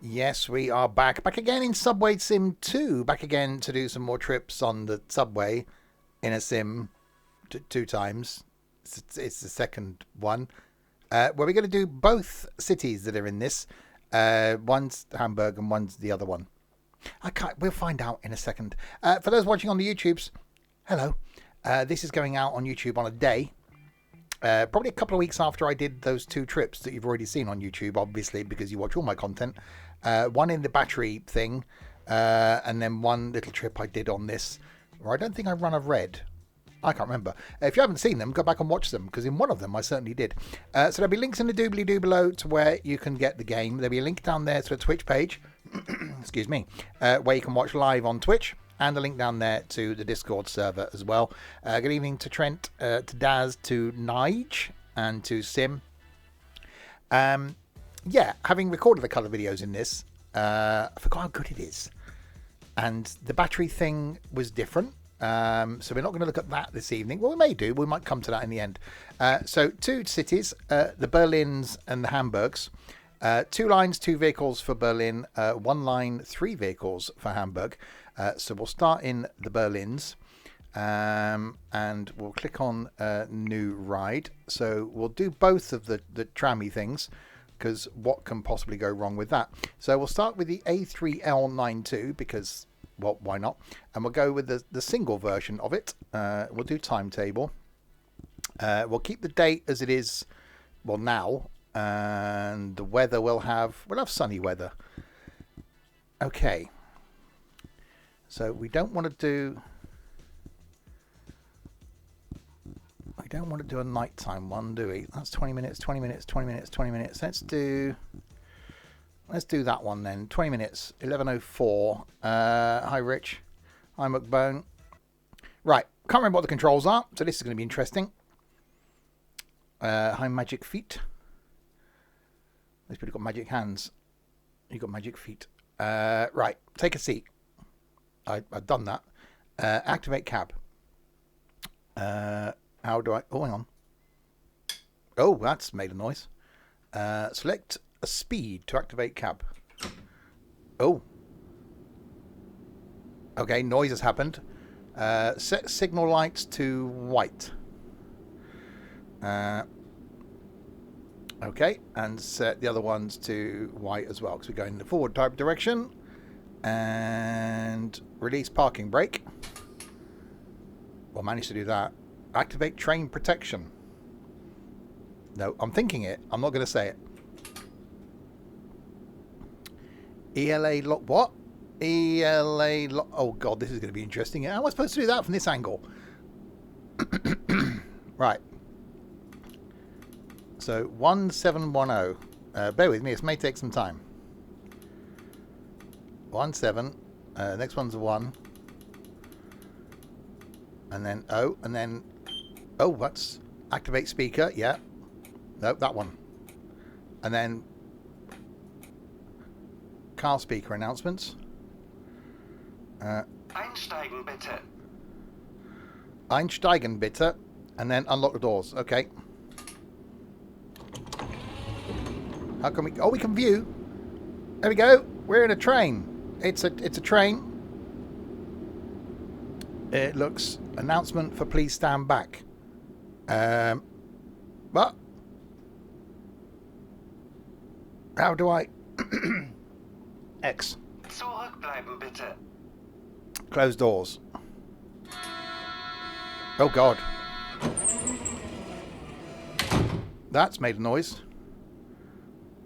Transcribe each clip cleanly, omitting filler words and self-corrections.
Yes, we are back. Back again in Subwaysim 2. Back again to do some more trips on the subway in a sim two times. It's the second one. Where we're going to do both cities that are in this. One's Hamburg and one's the other one. We'll find out in a second. For those watching on the YouTubes, hello. This is going out on YouTube on a day. Probably a couple of weeks after I did those two trips that you've already seen on YouTube, obviously, because you watch all my content. One in the battery thing, and then one little trip I did on this, where I don't think I run a red. I can't remember. If you haven't seen them, go back and watch them, because in one of them I certainly did. So there'll be links in the doobly-doo below to where you can get the game. There'll be a link down there to a Twitch page, excuse me, where you can watch live on Twitch. And a link down there to the Discord server as well. Good evening to Trent, to Daz, to Nige, and to Sim. Yeah, having recorded a couple of videos in this, I forgot how good it is. And the battery thing was different. So we're not going to look at that this evening. Well, we may do. We might come to that in the end. So two cities, the Berlins and the Hamburgs. 2 lines, 2 vehicles for Berlin. 1 line, 3 vehicles for Hamburg. So we'll start in the Berlins, and we'll click on new ride. So we'll do both of the trammy things, because what can possibly go wrong with that? So we'll start with the A3L92, because, well, why not? And we'll go with the single version of it. We'll do timetable. We'll keep the date as it is, well, now, and the weather we'll have sunny weather. Okay. So we don't want to do a nighttime one, do we? That's 20 minutes, 20 minutes, 20 minutes, 20 minutes. Let's do that one then. 20 minutes, 11:04. Hi Rich. Hi McBone. Right, can't remember what the controls are, so this is going to be interesting. Hi Magic Feet. These people got magic hands. You got magic feet. Right, take a seat. I've done that. Activate cab. How do I... Oh, hang on. Oh, that's made a noise. Select a speed to activate cab. Oh. Okay, noise has happened. Set signal lights to white. Okay, and set the other ones to white as well, because we're going in the forward type direction. And release parking brake. Well, managed to do that. Activate train protection. No, I'm thinking it. I'm not going to say it. ELA lock. What? ELA lock. Oh, God, this is going to be interesting. How am I supposed to do that from this angle? Right. So, 1710. Bear with me. This may take some time. 17. Next one's a 1. And then O. And then... Oh, that's... Activate speaker. Yeah. Nope, that one. And then... Car speaker announcements. Einsteigen bitte. Einsteigen bitte. And then unlock the doors. Okay. How can we... Oh, we can view. There we go. We're in a train. It's a train. It looks announcement for please stand back. What? How do I X? Zurückbleiben bitte. Close doors. Oh God. That's made a noise.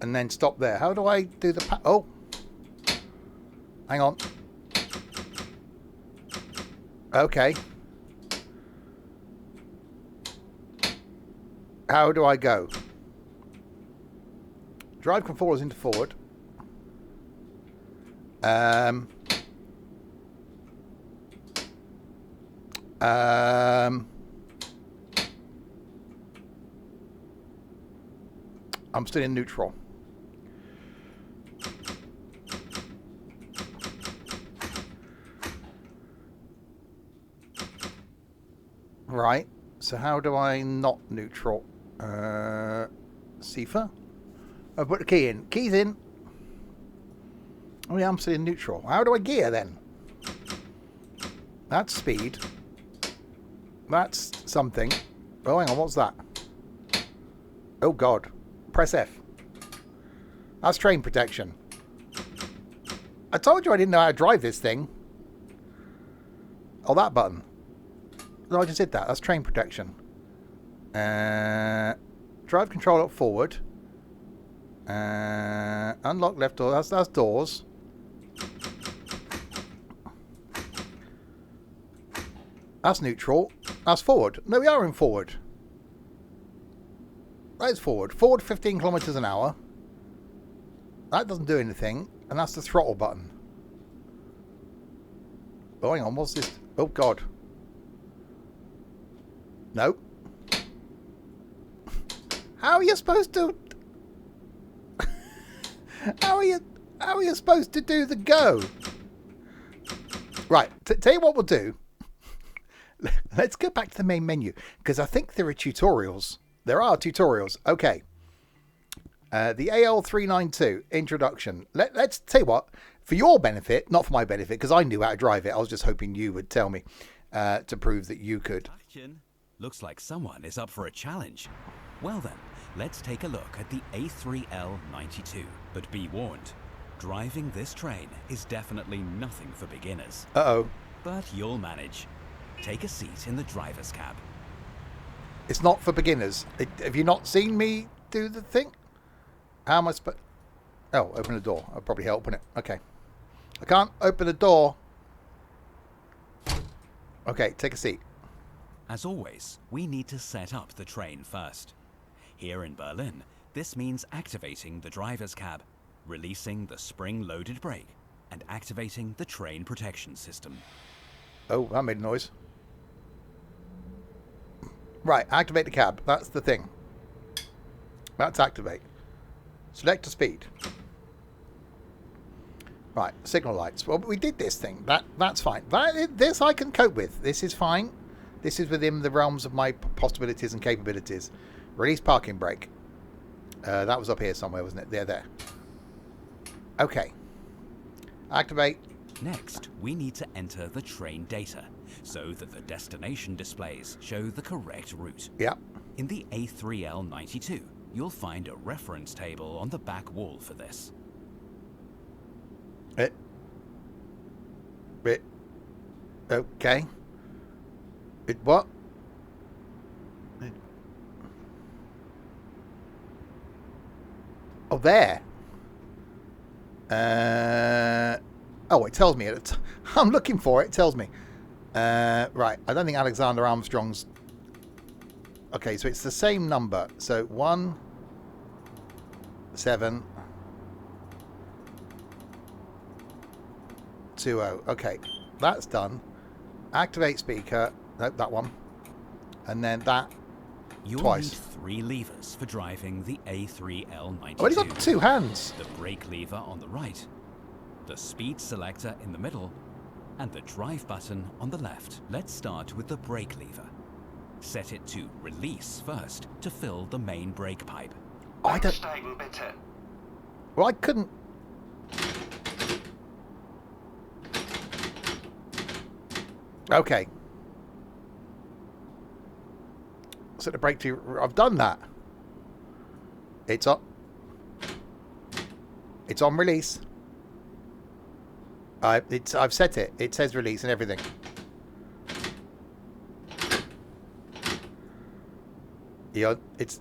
And then stop there. How do I do the oh. Hang on. Okay. How do I go? Drive controllers into forward. I'm still in neutral. Right. So how do I not neutral? CIFA? I put the key in. Key's in. Oh yeah, I'm still in neutral. How do I gear then? That's speed. That's something. Oh, hang on, what's that? Oh god. Press F. That's train protection. I told you I didn't know how to drive this thing. Oh, that button. No, I just did that. That's train protection. Drive control up forward. Unlock left door. That's doors. That's neutral. That's forward. No, we are in forward. That is forward. Forward 15 kilometers an hour. That doesn't do anything. And that's the throttle button. Oh, hang on. What's this? Oh, God. Nope. How are you supposed to... How are you supposed to do the go? Right. Tell you what we'll do. Let's go back to the main menu. Because I think there are tutorials. There are tutorials. Okay. The AL392 introduction. Let's tell you what. For your benefit, not for my benefit, because I knew how to drive it. I was just hoping you would tell me to prove that you could. Looks like someone is up for a challenge. Well then, let's take a look at the A3L92. But be warned, driving this train is definitely nothing for beginners. Uh-oh. But you'll manage. Take a seat in the driver's cab. It's not for beginners. Have you not seen me do the thing? How am I supposed... Oh, open the door. I'll probably help open it. Okay. I can't open the door. Okay, take a seat. As always, we need to set up the train first. Here in Berlin, this means activating the driver's cab, releasing the spring-loaded brake, and activating the train protection system. Oh, that made a noise. Right, activate the cab. That's the thing. That's activate. Select the speed. Right, signal lights. Well, we did this thing. That's fine. This I can cope with. This is fine. This is within the realms of my possibilities and capabilities. Release parking brake. That was up here somewhere, wasn't it? There. Okay. Activate. Next, we need to enter the train data so that the destination displays show the correct route. Yep. In the A3L92, you'll find a reference table on the back wall for this. Okay. What? Oh, there. Oh, it tells me. I'm looking for it. It tells me. Right. I don't think Alexander Armstrong's... Okay, so it's the same number. So 1, 7, 2, 0. Okay, that's done. Activate speaker. Nope, that one. And then that You'll twice. need 3 levers for driving the A3L92. I've only got 2 hands. The brake lever on the right, the speed selector in the middle, and the drive button on the left. Let's start with the brake lever. Set it to release first to fill the main brake pipe. I don't... Einsteigen bitte. Well, I couldn't... Okay. Set the brake to... I've done that. It's up. It's on release. I've set it. It says release and everything.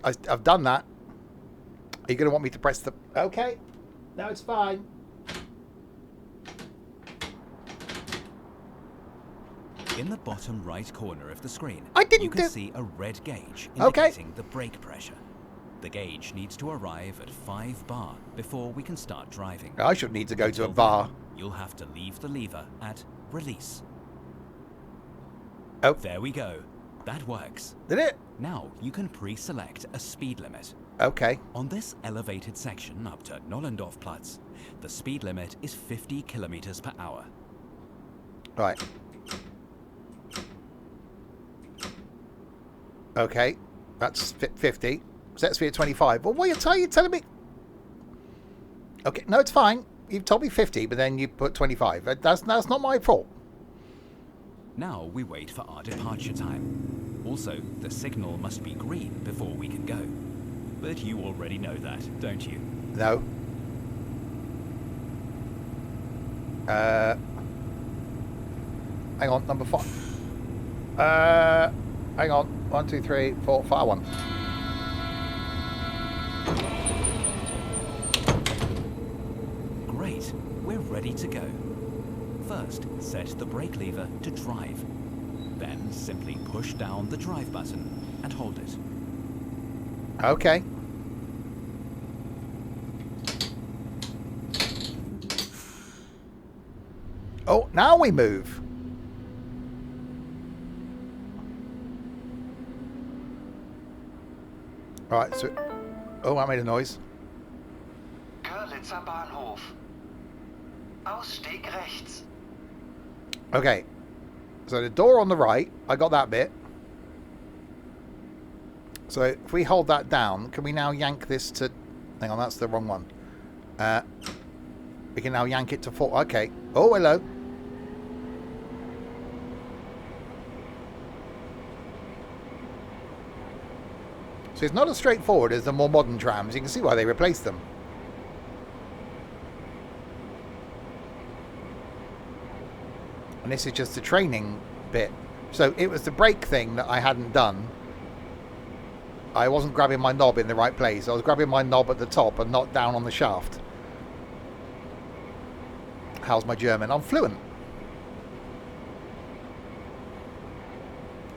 I've done that. Are you going to want me to press the... Okay. No, it's fine. In the bottom right corner of the screen, you can see a red gauge Okay. indicating the brake pressure. The gauge needs to arrive at 5 bar before we can start driving. I should need to go to a Until bar. then, you'll have to leave the lever at release. Oh. There we go. That works. Did it? Now you can pre-select a speed limit. Okay. On this elevated section up to Nollendorfplatz, the speed limit is 50 kilometers per hour. Right. Okay. That's 50. Set speed at 25. Well, what are you telling me? Okay. No, it's fine. you've told me 50, but then you put 25. That's not my fault. Now we wait for our departure time. Also, the signal must be green before we can go. But you already know that, don't you? No. Hang on, number 5. Hang on. 1, 2, 3, 4, 5, 1. Great, we're ready to go. First, set the brake lever to drive. Then simply push down the drive button and hold it. Okay. Oh, now we move. Right, so... Oh, I made a noise. Görlitzer Bahnhof. Ausstieg rechts. Okay. So the door on the right, I got that bit. So if we hold that down, can we now yank this to... Hang on, that's the wrong one. We can now yank it to 4. Okay. Oh, hello. So it's not as straightforward as the more modern trams. You can see why they replaced them. And this is just the training bit. So it was the brake thing that I hadn't done. I wasn't grabbing my knob in the right place. I was grabbing my knob at the top and not down on the shaft. How's my German? I'm fluent.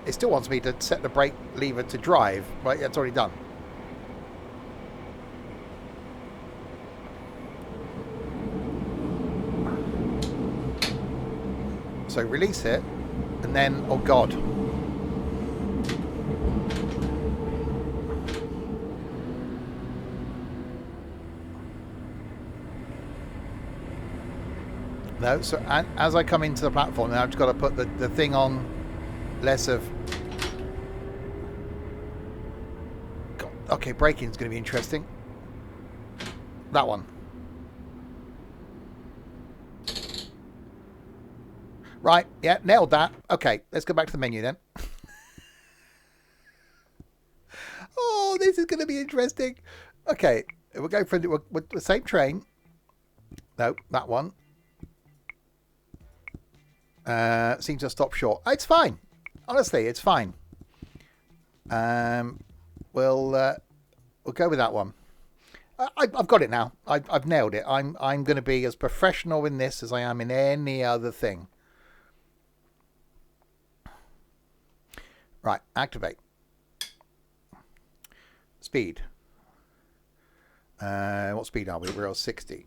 It still wants me to set the brake lever to drive, but it's already done. So release it, and then, oh God. No, so as I come into the platform, now I've just got to put the thing on less of... God. Okay, braking's going to be interesting. That one. Right, yeah, nailed that. Okay, let's go back to the menu then. Oh, this is going to be interesting. Okay, we'll go for the same train. No, that one. Seems to stop short. It's fine. Honestly, it's fine. We'll go with that one. I've got it now. I've nailed it. I'm going to be as professional in this as I am in any other thing. Right, activate. Speed. What speed are we? We're on 60.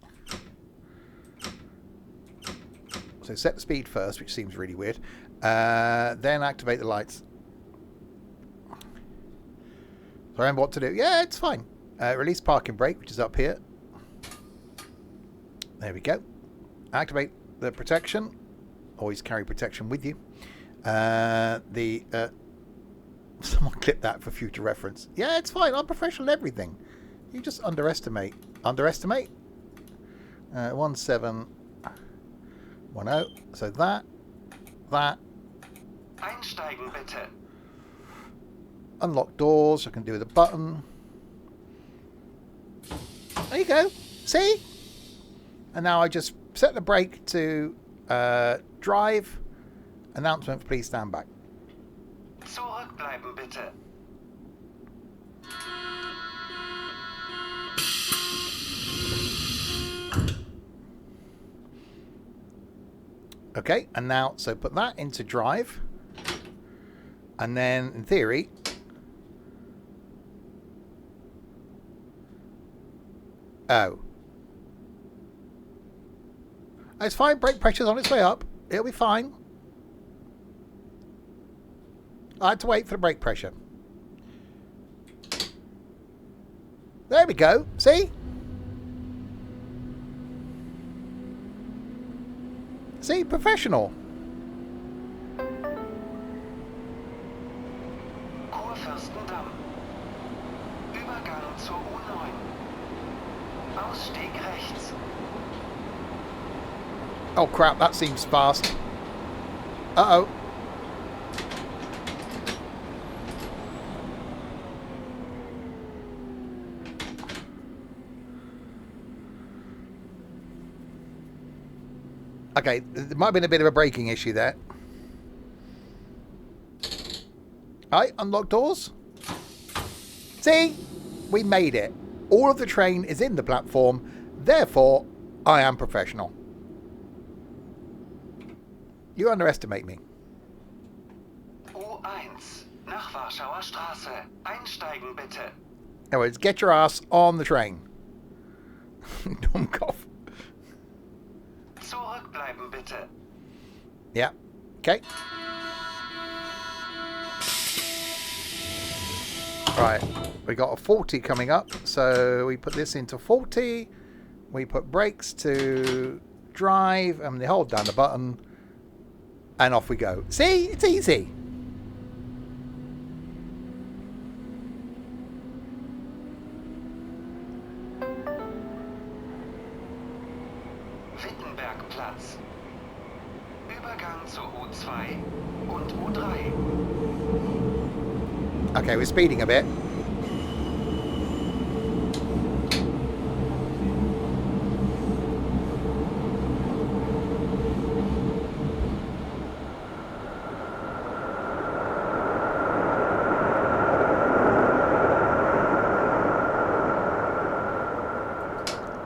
So set the speed first, which seems really weird. Then activate the lights. So remember what to do. Yeah, it's fine. Release parking brake, which is up here. There we go. Activate the protection. Always carry protection with you. Someone clip that for future reference. Yeah, it's fine. I'm professional in everything. You just underestimate. Underestimate? 1710. So that. Einsteigen bitte. Unlock doors. I can do with a button. There you go. See? And now I just set the brake to drive. Announcement, please stand back. Zurückbleiben bitte. Okay, and now, so put that into drive. And then, in theory... Oh. It's fine, brake pressure's on its way up. It'll be fine. I had to wait for the brake pressure. There we go. See? See? Professional. Kurfürstendamm. Übergang zur U9. Ausstieg rechts. Oh crap, that seems fast. Uh-oh. Okay, there might have been a bit of a braking issue there. Alright, unlock doors. See? We made it. All of the train is in the platform. Therefore, I am professional. You underestimate me. U1 nach Warschauer Straße. Einsteigen bitte. Anyways, get your ass on the train. Dummkopf. Zurückbleiben bitte. Yeah. Okay. Right. We got a 40 coming up. So we put this into 40. We put brakes to drive. And they hold down the button. And off we go. See? It's easy. Wittenbergplatz. Übergang zur U2 und U3. Okay, we're speeding a bit.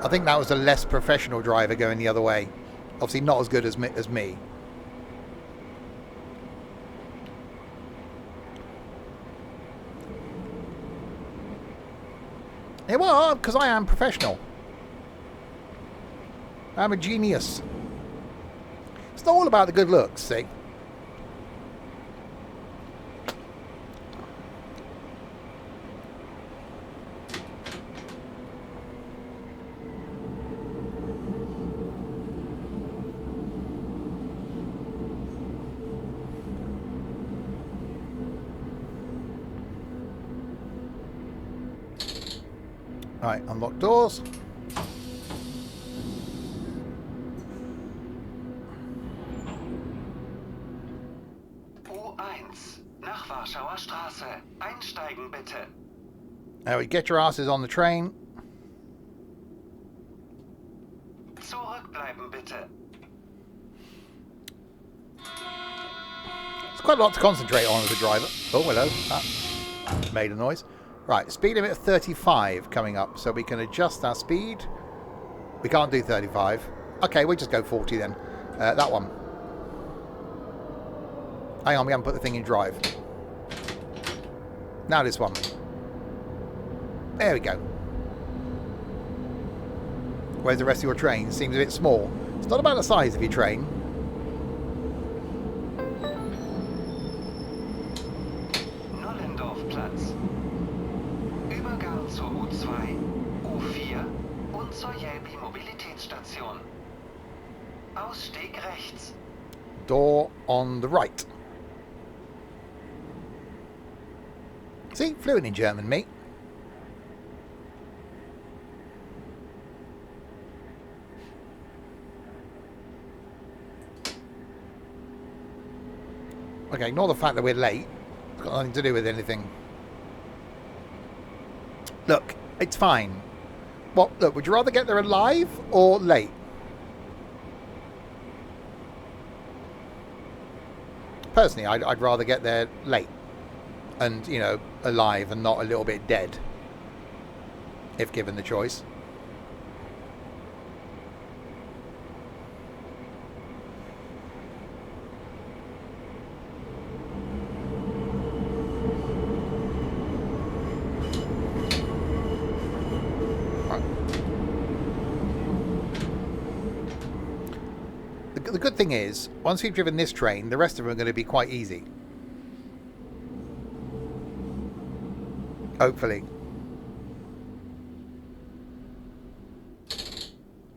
I think that was a less professional driver going the other way. Obviously not as good as me. Yeah, well, because I am professional. I'm a genius. It's not all about the good looks, see? Right, unlock doors. U1 nach Warschauer Straße. Einsteigen bitte. Now we get your asses on the train. Zurückbleiben bitte. It's quite a lot to concentrate on as a driver. Oh, hello. That made a noise. Right, speed limit of 35 coming up, so we can adjust our speed. We can't do 35. Okay, we'll just go 40 then. That one. Hang on, we haven't put the thing in drive. Now this one. There we go. Where's the rest of your train? Seems a bit small. It's not about the size of your train. Nollendorfplatz. Übergang zur U2, U4 und zur Jelbi Mobilitätsstation. Ausstieg rechts. Door on the right. See, fluent in German, mate. Okay, ignore the fact that we're late. It's got nothing to do with anything. Look, it's fine. Well, look, would you rather get there alive or late? Personally, I'd rather get there late. And, you know, alive and not a little bit dead. If given the choice. The good thing is, once we've driven this train, the rest of them are going to be quite easy. Hopefully.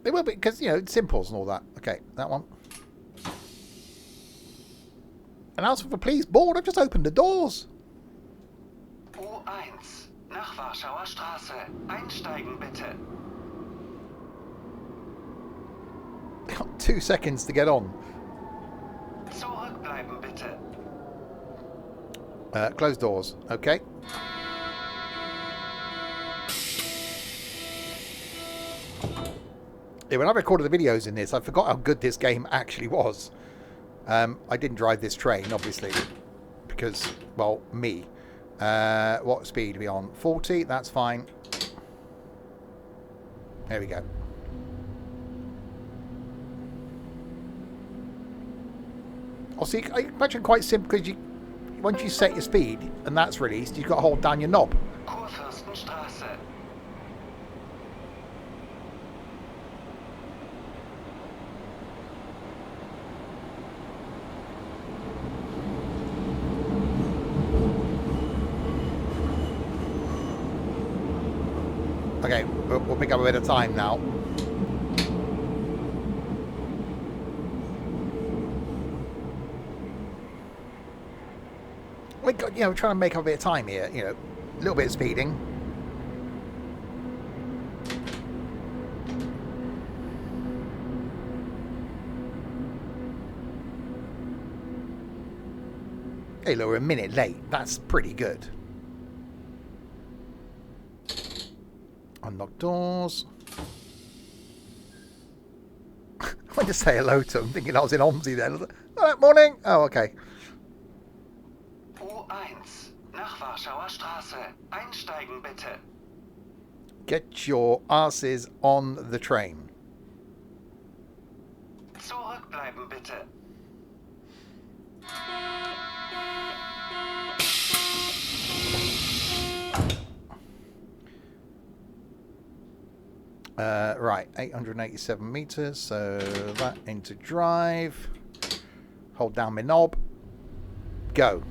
They will be, because, you know, it's simples and all that. Okay, that one. Announcement for please board. I've just opened the doors. U1 nach Warschauer Straße. Einsteigen bitte. 2 seconds to get on. Zurückbleiben bitte. Close doors. Okay. Yeah, when I recorded the videos in this, I forgot how good this game actually was. I didn't drive this train, obviously, because, well, me. What speed are we on? 40, that's fine. There we go. Also, I imagine quite simple, because once you set your speed, and that's released, you've got to hold down your knob. Kurfürstenstraße. Okay, we'll pick up a bit of time now. We got, we're trying to make up a bit of time here. A little bit of speeding. Hey, look, we're a minute late. That's pretty good. Unlock doors. I went to say hello to him, thinking I was in Omsi then. Oh, morning. Oh, okay. U1 nach Warschauer Straße. Einsteigen bitte. Get your asses on the train. Zurückbleiben bitte. Right, 887 meters, so that into drive. Hold down my knob. Go.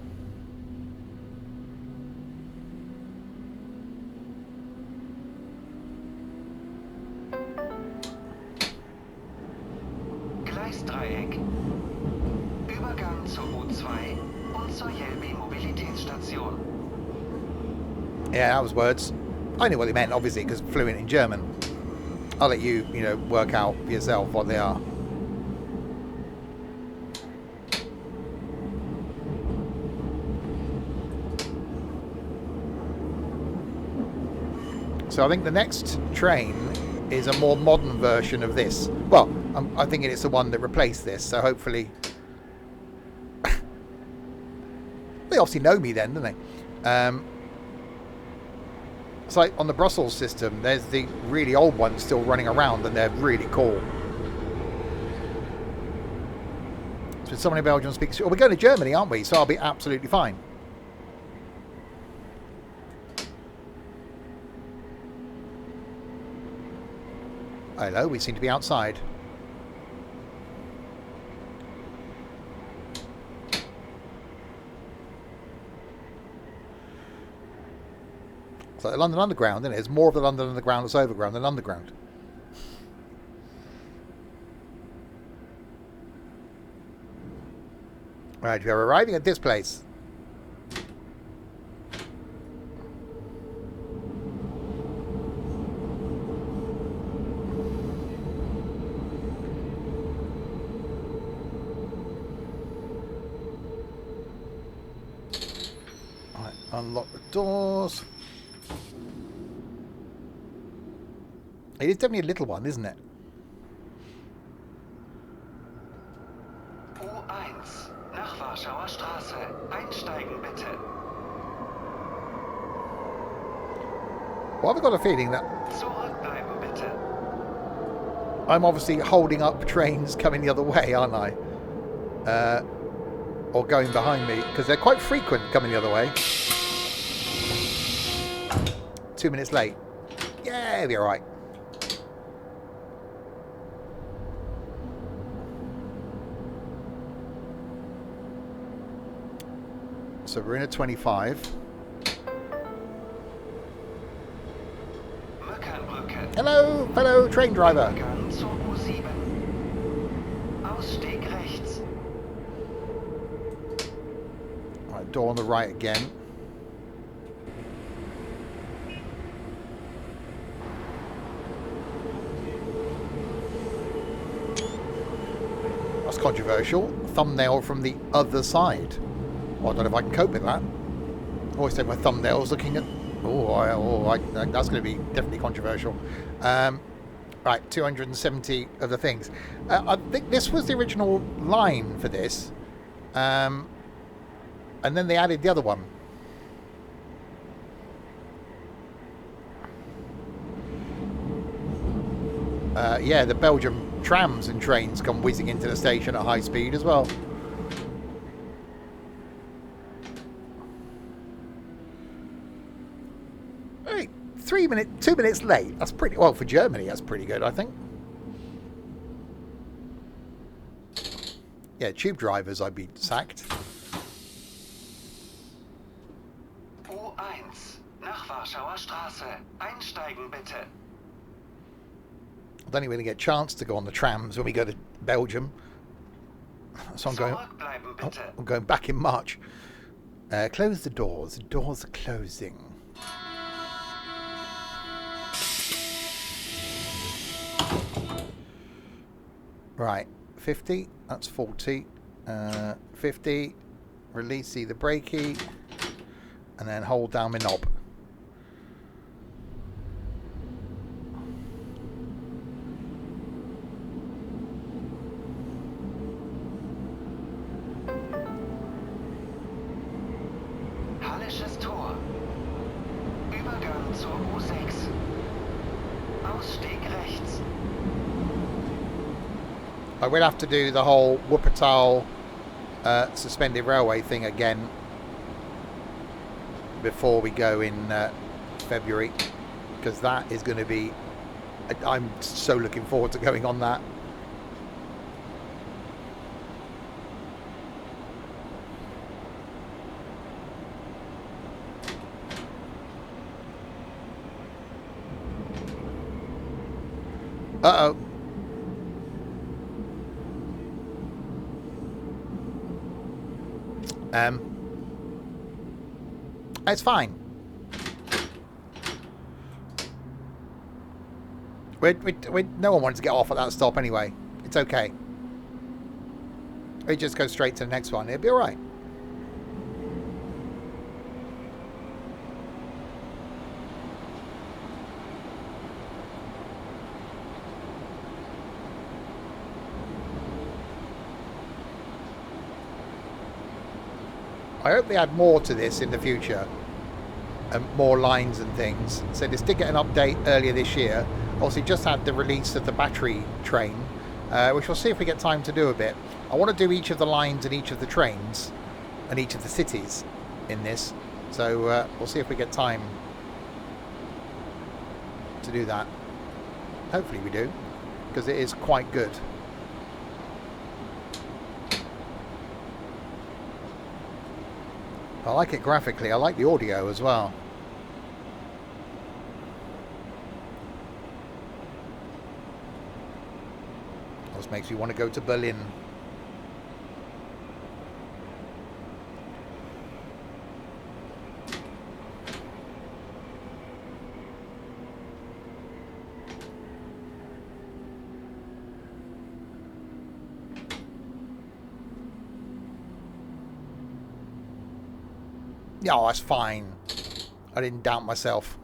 Gleisdreieck. Übergang zur U2 und zur Jelbi-Mobilitätsstation. Yeah, that was words. I knew what they meant, obviously, because fluent in German. I'll let you, work out for yourself what they are. So I think the next train is a more modern version of this. Well, I'm thinking it's the one that replaced this, so hopefully... They obviously know me then, don't they? It's like on the Brussels system, there's the really old ones still running around, and they're really cool. So someone in Belgium speaks... Well, we're going to Germany, aren't we? So I'll be absolutely fine. Hello, we seem to be outside. It's like the London Underground, isn't it? There's more of the London Underground that's overground than underground. Right, we are arriving at this place. Right, unlock the doors. It is definitely a little one, isn't it? U1 nach Warschauer Straße. Einsteigen bitte. Well, I've got a feeling that Zurückbleiben bitte. I'm obviously holding up trains coming the other way, aren't I? Or going behind me, because they're quite frequent coming the other way. 2 minutes late. Yeah, we're alright. So we're in a 25. Mückernbrücke. Hello, fellow train driver. Übergang zur U7. Ausstieg rechts. Right, door on the right again. that's controversial. Thumbnail from the other side. Well, I don't know if I can cope with that. I always say my thumbnail's looking at... that's going to be definitely controversial. Right, 270 of the things. I think this was the original line for this. And then they added the other one. Yeah, the Belgium trams and trains come whizzing into the station at high speed as well. Hey, 2 minutes late. That's pretty well for Germany. That's pretty good, I think. Yeah, tube drivers, I'd be sacked. U1 nach Warschauer Straße. Einsteigen bitte. I don't even get a chance to go on the trams when we go to Belgium. So I'm going back in March. Close the doors. The doors are closing. Right, 50. That's 40. 50. Release the brakey, and then hold down my knob. Tor. Übergang zur U6. Ausstieg rechts. I will have to do the whole Wuppertal suspended railway thing again before we go in February, because that is going to be... I'm so looking forward to going on that. Uh-oh. It's fine. No one wanted to get off at that stop anyway. It's okay. We just go straight to the next one. It'll be alright. I hope they add more to this in the future, and more lines and things. So this did get an update earlier this year. Obviously just had the release of the battery train, which we'll see if we get time to do a bit. I want to do each of the lines and each of the trains and each of the cities in this. So we'll see if we get time to do that. Hopefully we do, because it is quite good. I like it graphically. I like the audio as well. This makes me want to go to Berlin. Yeah, oh, that's fine. I didn't doubt myself.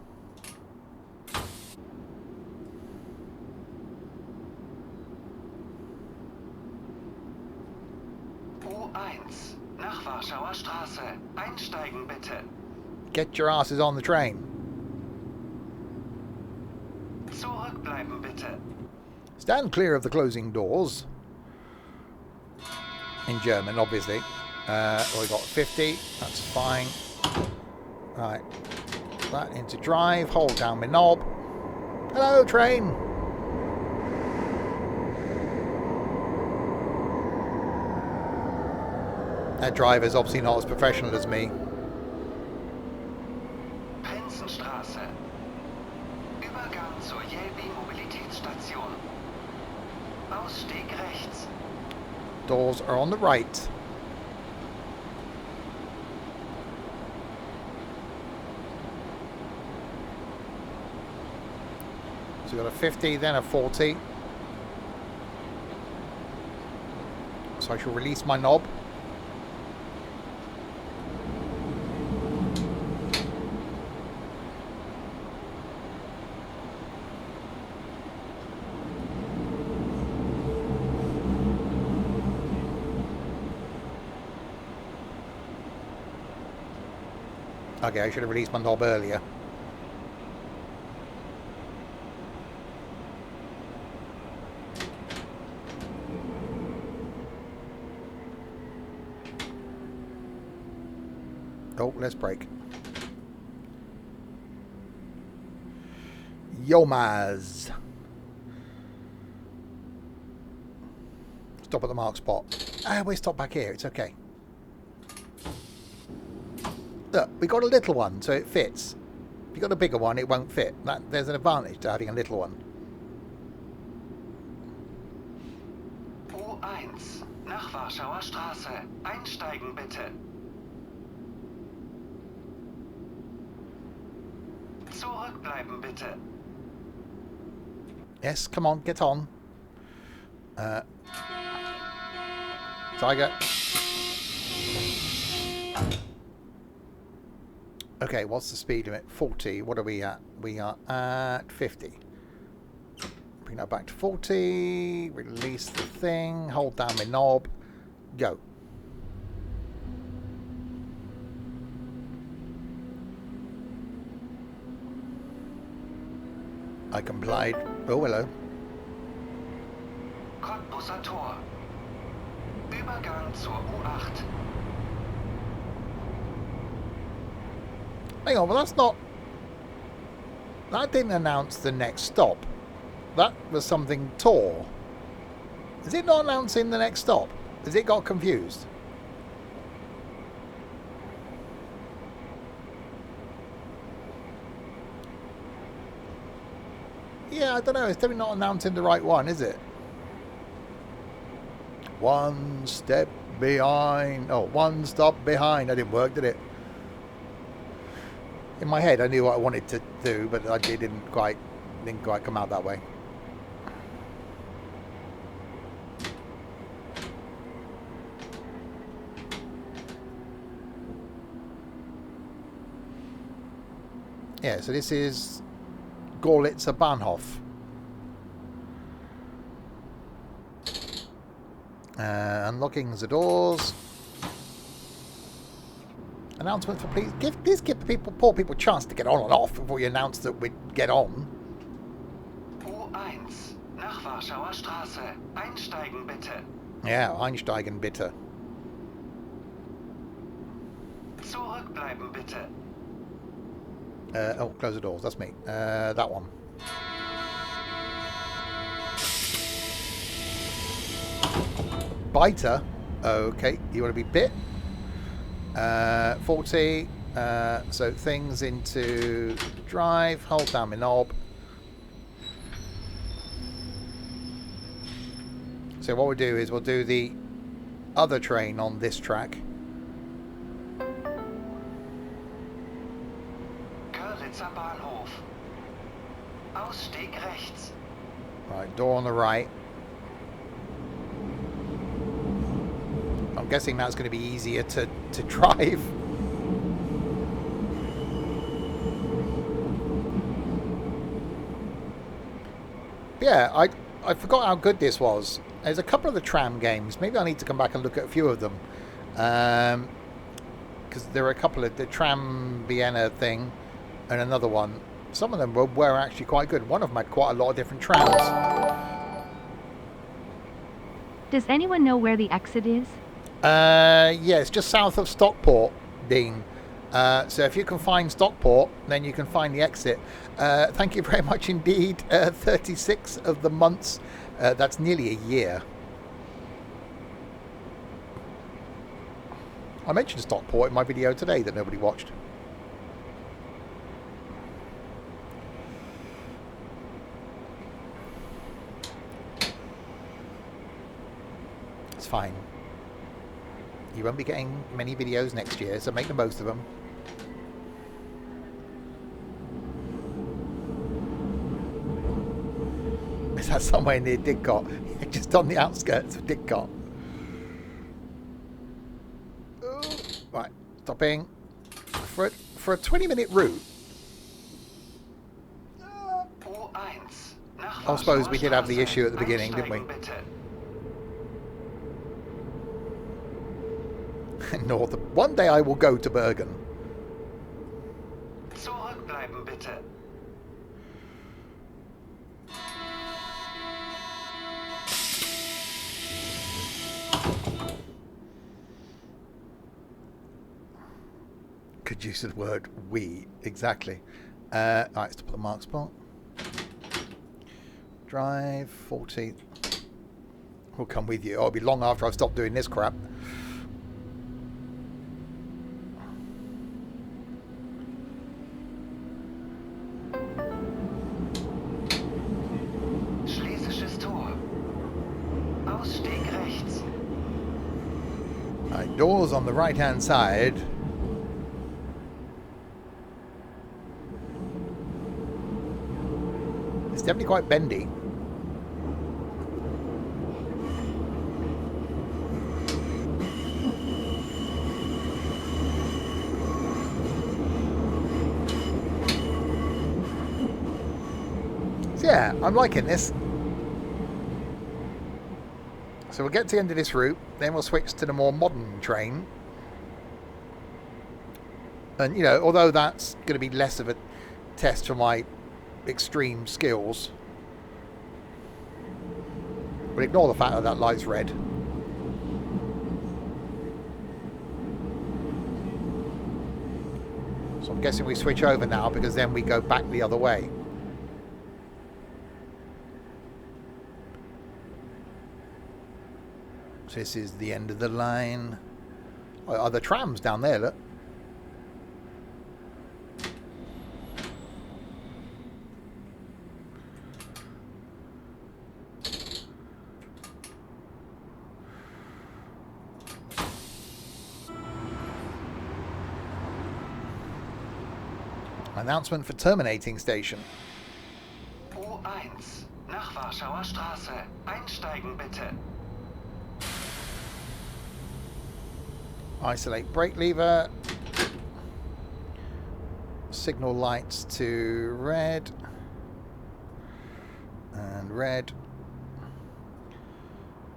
U1 nach Warschauer Straße. Einsteigen bitte. Get your asses on the train. Zurückbleiben bitte. Stand clear of the closing doors. In German, obviously. We got 50. That's fine. Right. That into drive. Hold down my knob. Hello, train. That driver's obviously not as professional as me. Prinzenstraße. Übergang zur Mobilitätsstation. Ausstieg rechts. Doors are on the right. So we've got a 50, then a 40. So I shall release my knob. Okay, I should have released my knob earlier. Oh, let's brake. Yomaz. Stop at the mark spot. We stop back here. It's okay. Look, we got a little one, so it fits. If you got a bigger one, it won't fit. There's an advantage to having a little one. U1, nach Warschauer Straße. Einsteigen bitte. Zurückbleiben bitte. Yes, come on, get on. Tiger. Okay, what's the speed limit? 40. What are we at? We are at 50. Bring that back to 40. Release the thing. Hold down my knob. Go. I complied. Oh, hello. Cottbusser Tor. Übergang zur U8. Hang on, well that's not... That didn't announce the next stop. That was something Tor. Is it not announcing the next stop? Has it got confused? Yeah, I don't know. It's definitely not announcing the right one, is it? One step behind. Oh, one stop behind. That didn't work, did it? In my head, I knew what I wanted to do, but it didn't quite come out that way. Yeah, so this is Gorlitzer Bahnhof. Unlocking the doors. Announcement for please give people, poor people, a chance to get on and off before you announce that we get on. U1, nach Warschauer Straße. Einsteigen bitte. Yeah, einsteigen bitte. Zurückbleiben bitte. Oh, close the doors. That's me. That one. Biter. Okay, you want to be bit. 40. So things into drive. Hold down my knob. So what we'll do is we'll do the other train on this track. Görlitzer Bahnhof. Ausstieg rechts. Right, door on the right. I'm guessing that's going to be easier to drive. Yeah, I forgot how good this was. There's a couple of the tram games. Maybe I need to come back and look at a few of them. Because there are a couple of the Tram Vienna thing and another one. Some of them were actually quite good. One of them had quite a lot of different trams. Does anyone know where the exit is? Yeah, it's just south of Stockport, Dean. So if you can find Stockport, then you can find the exit. Thank you very much indeed. 36 of the months. That's nearly a year. I mentioned Stockport in my video today that nobody watched. It's fine. You won't be getting many videos next year, so make the most of them. Is that somewhere near Didcot? Just on the outskirts of Didcot. Stopping. For a 20-minute route. U1 nach I suppose we did have the Warschauer issue at the Straße. beginning, didn't we? Einsteigen bitte. North. One day I will go to Bergen. Zurückbleiben bitte. Could use the word we. Exactly. Alright, stop at the mark spot. Drive 40. We'll come with you. It'll be long after I've stopped doing this crap. Schlesisches Tor. Ausstieg rechts. Right, doors on the right hand side. It's definitely quite bendy. So yeah, I'm liking this. So we'll get to the end of this route, then we'll switch to the more modern train. And, you know, although that's going to be less of a test for my extreme skills, we'll ignore the fact that that light's red. So I'm guessing we switch over now because then we go back the other way. So this is the end of the line. Oh, are the trams down there, look? Announcement for terminating station. U1 nach Warschauer Straße. Einsteigen bitte. Isolate brake lever. Signal lights to red. And red.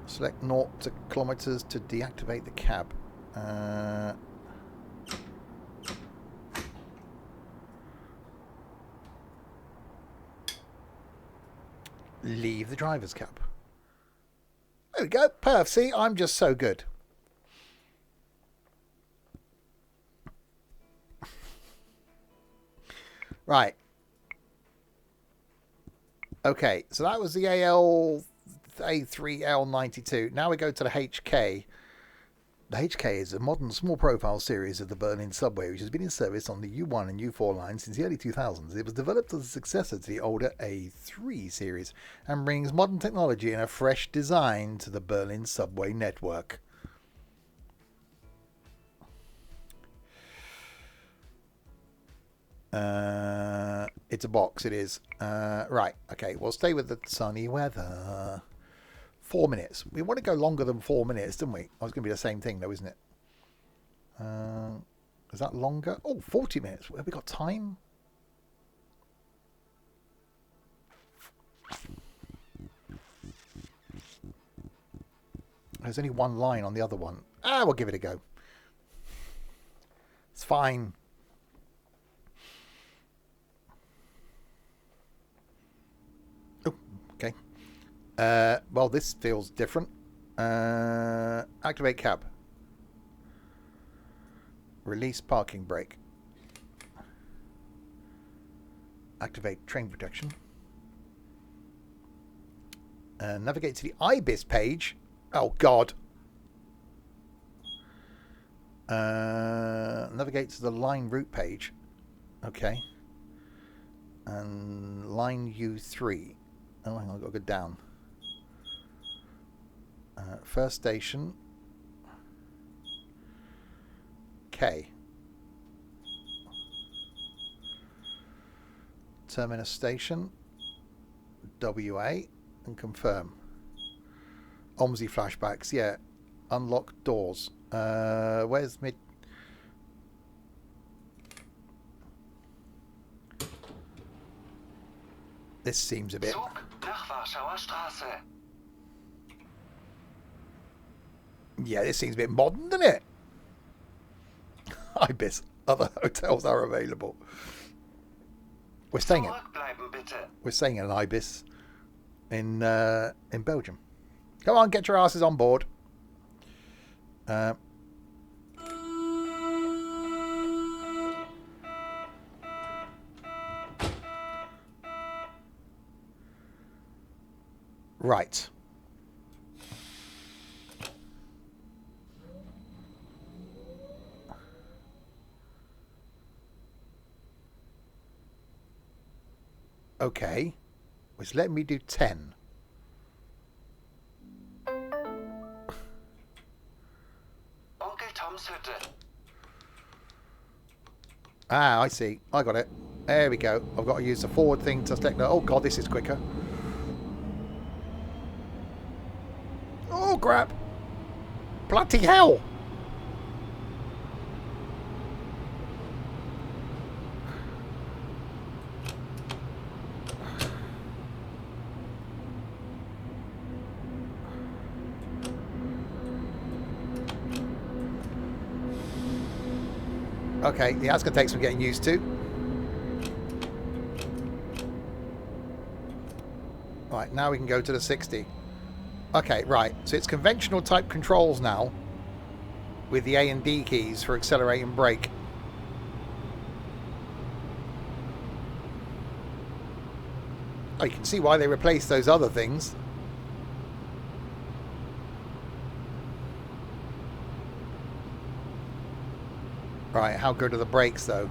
Select 0 to kilometers to deactivate the cab. Leave the driver's cab. There we go. Perf. See, I'm just so good. Right. Okay, so that was the A3L92. Now we go to the HK. The HK is a modern small profile series of the Berlin subway, which has been in service on the U1 and U4 lines since the early 2000s. It was developed as a successor to the older A3 series and brings modern technology and a fresh design to the Berlin subway network. It's a box, it is. Right, okay, we'll stay with the sunny weather. 4 minutes. We want to go longer than 4 minutes, didn't we? Oh, it's going to be the same thing, though, isn't it? Is that longer? Oh, 40 minutes. Have we got time? There's only one line on the other one. We'll give it a go. It's fine. Oh, okay. Well, this feels different. Activate cab. Release parking brake. Activate train protection. Navigate to the IBIS page. Oh, God. Navigate to the line route page. Okay. And line U3. Oh, hang on, I've got to go down. First station. K. Terminus station. WA. And confirm. OMSI flashbacks, yeah. Unlock doors. Where's mid... This seems a bit... Zug nach Warschauer Straße. Yeah, this seems a bit modern, doesn't it? Ibis. Other hotels are available. We're staying Zurückbleiben bitte. We're staying in an Ibis in Belgium. Come on, get your asses on board. Right. Okay. Which let me do 10. Onkel Toms Hütte. Ah, I see. I got it. There we go. I've got to use the forward thing to select the... Oh, God, this is quicker. Oh, crap. Bloody hell. Okay, yeah, that's going to take some getting used to. Right, now we can go to the 60. Okay, right. So it's conventional type controls now with the A and D keys for accelerate and brake. Oh, you can see why they replaced those other things. Right, how good are the brakes though?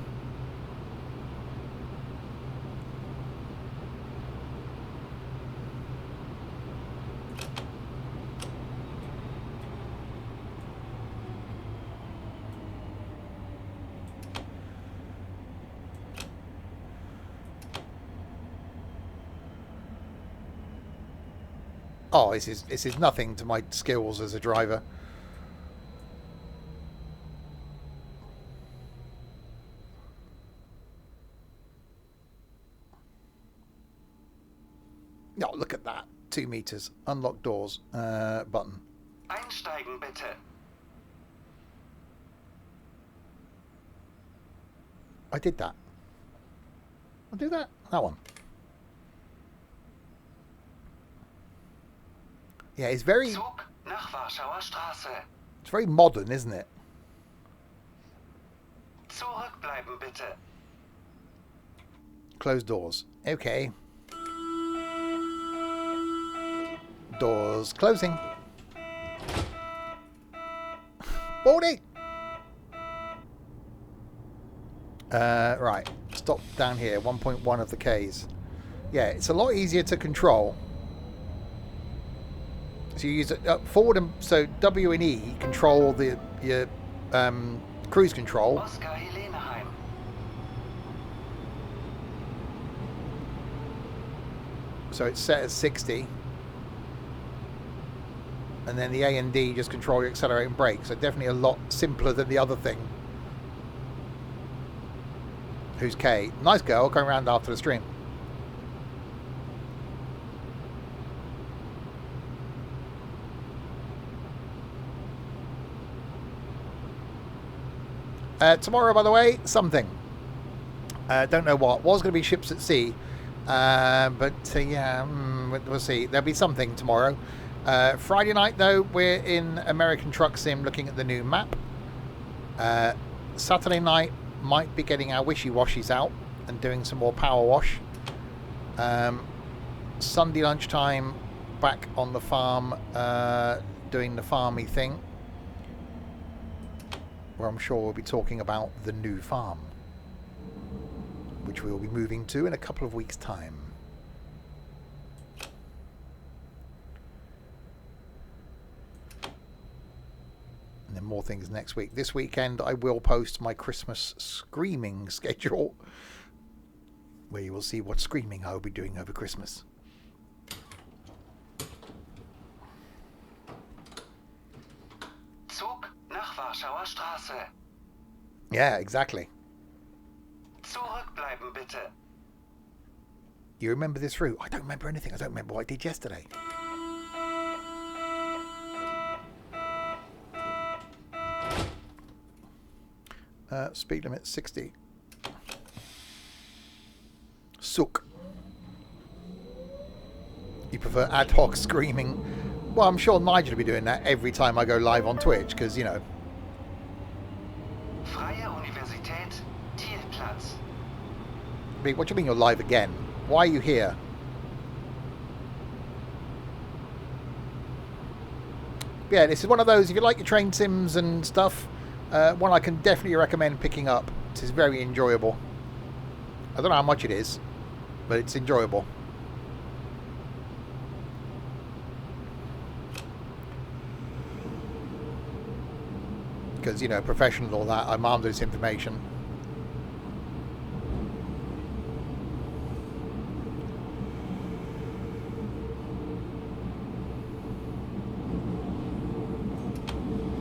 Oh, this is nothing to my skills as a driver. No, look at that. 2 meters. Unlock doors. Button. Einsteigen bitte. I did that. I'll do that. That one. Yeah, it's very... Zug nach Warschauer Straße. It's very modern, isn't it? Zurückbleiben bitte. Close doors. Okay. Doors closing. Boarding! Right. Stop down here. 1.1 of the Ks. Yeah, it's a lot easier to control. So you use it forward and so W and E control your cruise control. Oscar Heleneheim. So it's set as 60. And then the A and D just control your accelerate and brake. So definitely a lot simpler than the other thing. Who's K? Nice girl going around after the stream. Tomorrow, by the way, something. Don't know what. Was going to be ships at sea. But yeah, we'll see. There'll be something tomorrow. Friday night, though, we're in American Truck Sim looking at the new map. Saturday night, might be getting our wishy-washies out and doing some more power wash. Sunday lunchtime, back on the farm, doing the farmy thing. Where I'm sure we'll be talking about the new farm, which we will be moving to in a couple of weeks' time. And then more things next week. This weekend I will post my Christmas screaming schedule, where you will see what screaming I will be doing over Christmas. Zug nach Warschauer Straße. Yeah, exactly. Zurückbleiben bitte. You remember this route? I don't remember anything. I don't remember what I did yesterday. Speed limit 60. Sook. You prefer ad hoc screaming? Well, I'm sure Nigel will be doing that every time I go live on Twitch, because, you know. Freie Universität, Thielplatz. What do you mean you're live again? Why are you here? Yeah, this is one of those, if you like your train sims and stuff, one I can definitely recommend picking up. It is very enjoyable. I don't know how much it is, but it's enjoyable. Because, you know, professional and all that, I'm armed with this information.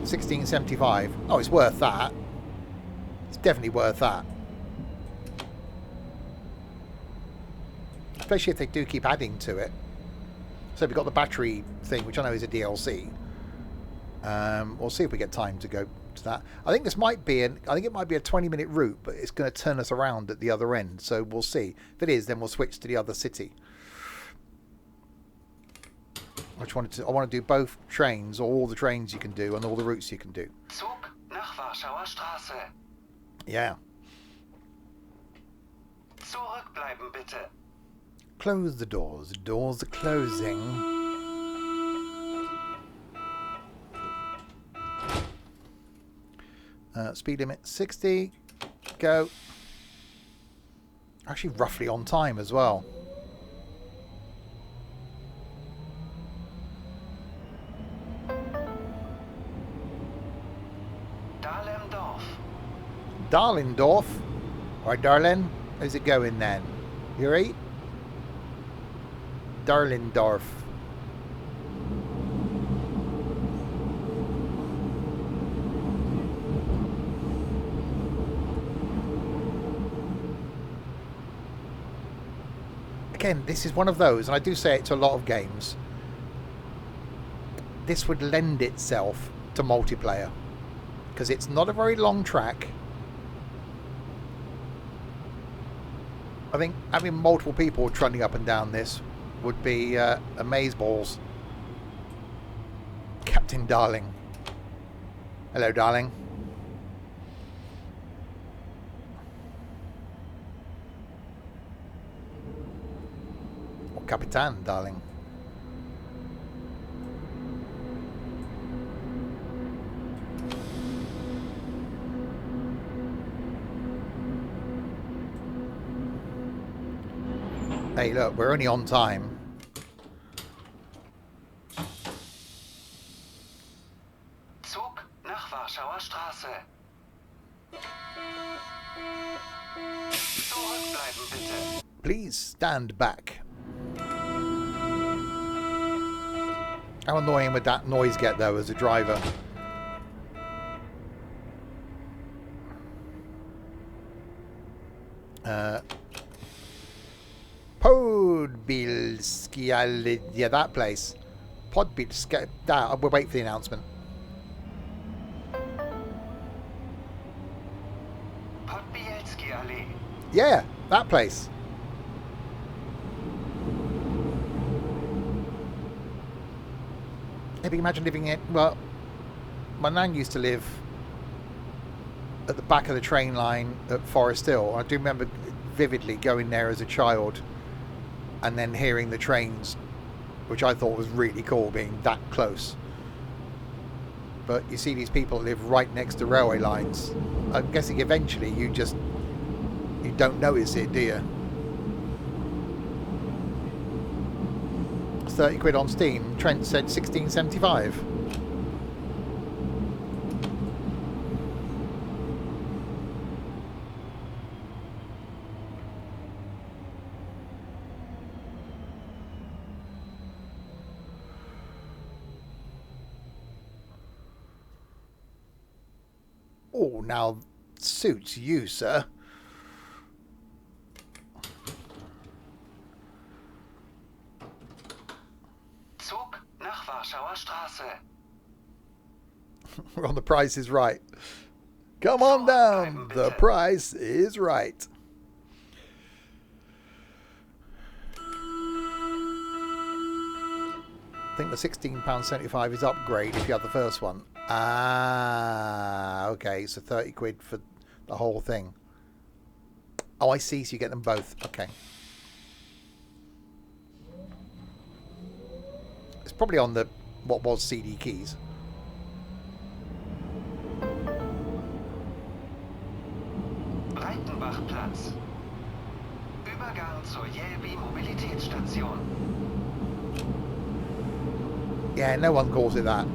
$16.75. Oh, it's worth that. It's definitely worth that. Especially if they do keep adding to it. So we've got the battery thing, which I know is a DLC. We'll see if we get time to go to that. I think this might be I think it might be a 20-minute route, but it's going to turn us around at the other end. So we'll see. If it is, then we'll switch to the other city. I want to do both trains, or all the trains you can do, and all the routes you can do. Zug nach Warschauer Straße. Yeah. Zurückbleiben bitte. Close the doors. The doors are closing. Speed limit 60. Go. Actually, roughly on time as well. Darlendorf. Alright, Darlin. How's it going then? You right? Darlendorf. Again, this is one of those, and I do say it to a lot of games. This would lend itself to multiplayer. Because it's not a very long track. I think having multiple people trundling up and down this would be amazeballs. Captain Darling. Hello, darling. Or Capitan, darling. Hey, look, we're only on time. Zug nach Warschauer Straße. Zurückbleiben bitte. Please stand back. How annoying would that noise get, though, as a driver? Podbilskia, yeah, that place. Podbilskia. We'll wait for the announcement. Podbielski Allee. Yeah, that place. If you imagine living in, well, my nan used to live at the back of the train line at Forest Hill. I do remember vividly going there as a child and then hearing the trains, which I thought was really cool, being that close. But you see these people live right next to railway lines. I'm guessing eventually you don't notice it, do you? It's 30 quid on Steam. Trent said 16.75. Oh, now suits you, sir. Straße. We're on The Price is Right. Come on down. The Price is Right. I think the £16.75 is upgrade if you have the first one. Ah, okay. So 30 quid for the whole thing. Oh, I see. So you get them both. Okay. It's probably on the what was CD keys. Breitenbachplatz. Übergang zur Jelbi Mobilitätsstation. Yeah, no one calls it that.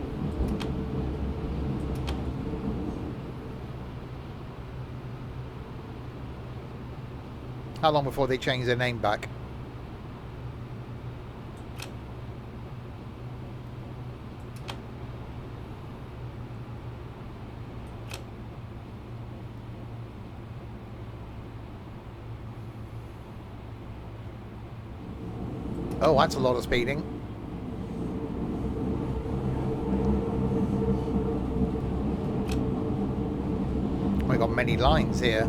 How long before they change their name back? Oh, that's a lot of speeding. We've got many lines here.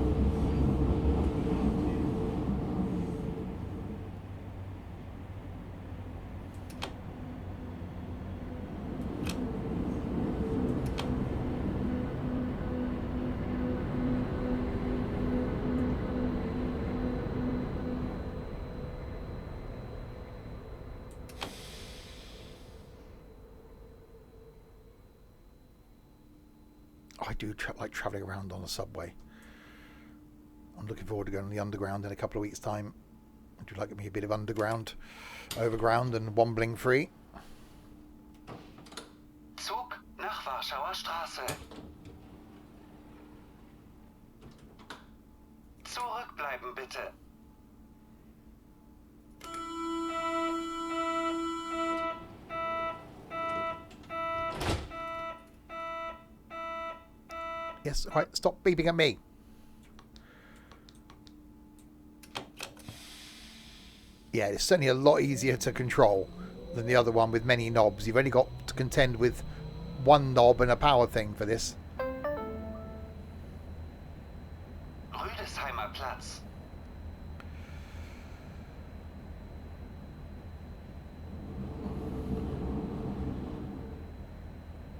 I do like travelling around on the subway. I'm looking forward to going on the underground in a couple of weeks' time. I do like me a bit of underground, overground and wombling free. Zug nach Warschauer Straße. Zurückbleiben bitte. Yes, right, stop beeping at me. Yeah, it's certainly a lot easier to control than the other one with many knobs. You've only got to contend with one knob and a power thing for this. Rüdesheimer Platz.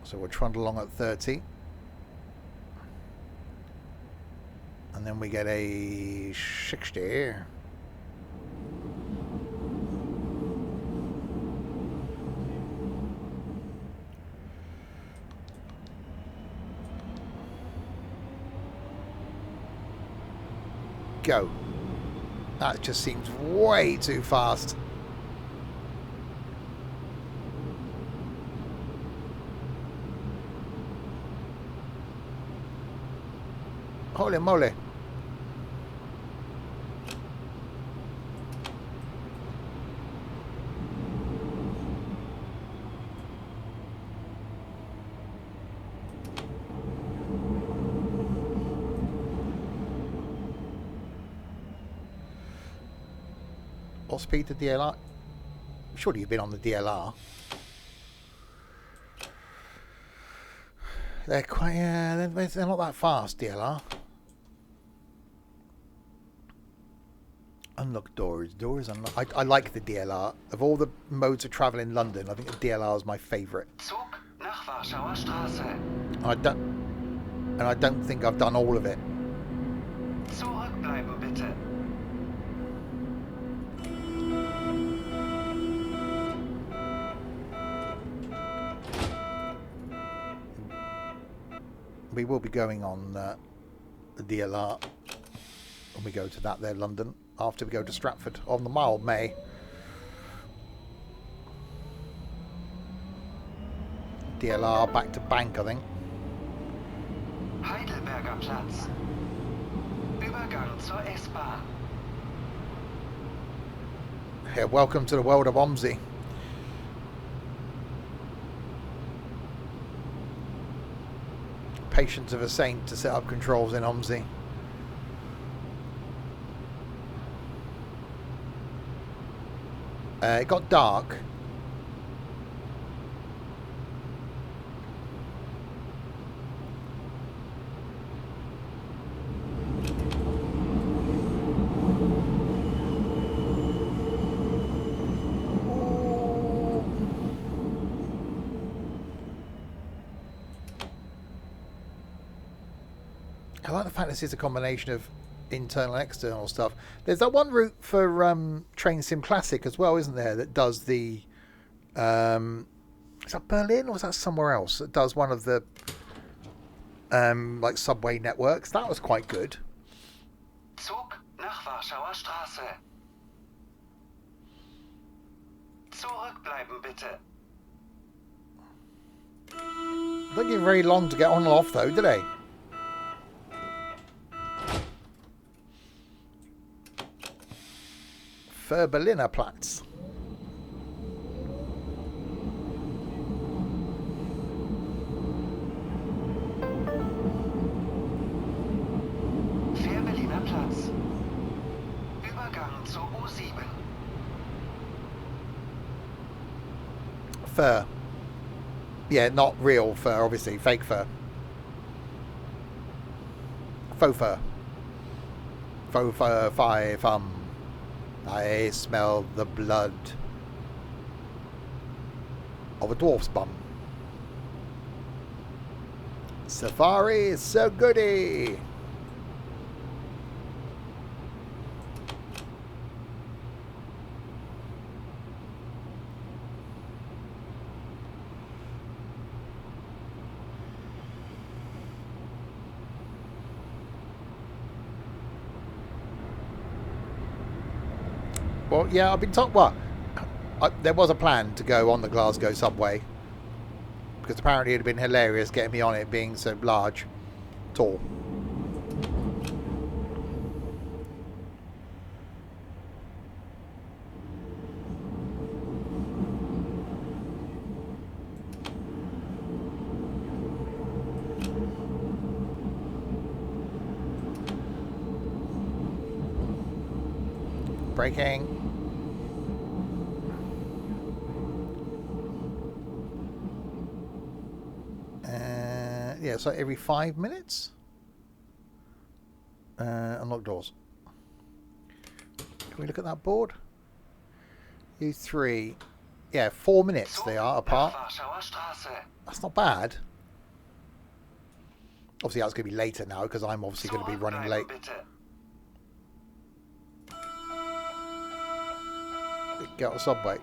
So we'll trundle along at 30. And then we get a 60. Go. That just seems way too fast. Holy moly. What speed the DLR? Surely you've been on the DLR. They're quite, they're not that fast, DLR. Unlock doors. Doors unlock. I like the DLR. Of all the modes of travel in London, I think the DLR is my favourite. Zug nach Warschauer Straße. I don't think I've done all of it. Zurückbleiben bitte. We will be going on the DLR when we go to that there London after we go to Stratford on the mild May. DLR back to Bank, I think. Heidelberger Platz. Übergang zur S-Bahn. Yeah, welcome to the world of OMSI. Patience of a saint to set up controls in OMSI. It got dark. I like the fact this is a combination of internal and external stuff. There's that one route for Train Sim Classic as well, isn't there? That does the is that Berlin or is that somewhere else? That does one of the like subway networks. That was quite good. Zug nach Warschauer Straße. Zurückbleiben bitte. Don't give very long to get on and off though, do they? For Berliner Platz. Für Berliner Platz. Übergang zur U7. Fur. Yeah, not real fur, obviously. Fake fur. Faux fur. Faux fur 5, I smell the blood of a dwarf's bum. Safari is so goody. Well, yeah, I've been told. Well, there was a plan to go on the Glasgow subway because apparently it had been hilarious getting me on it being so large, tall. Braking. Yeah, so every 5 minutes. Unlock doors. Can we look at that board? U3. Yeah, 4 minutes they are apart. That's not bad. Obviously that's going to be later now because I'm obviously going to be running late. Get on the subway.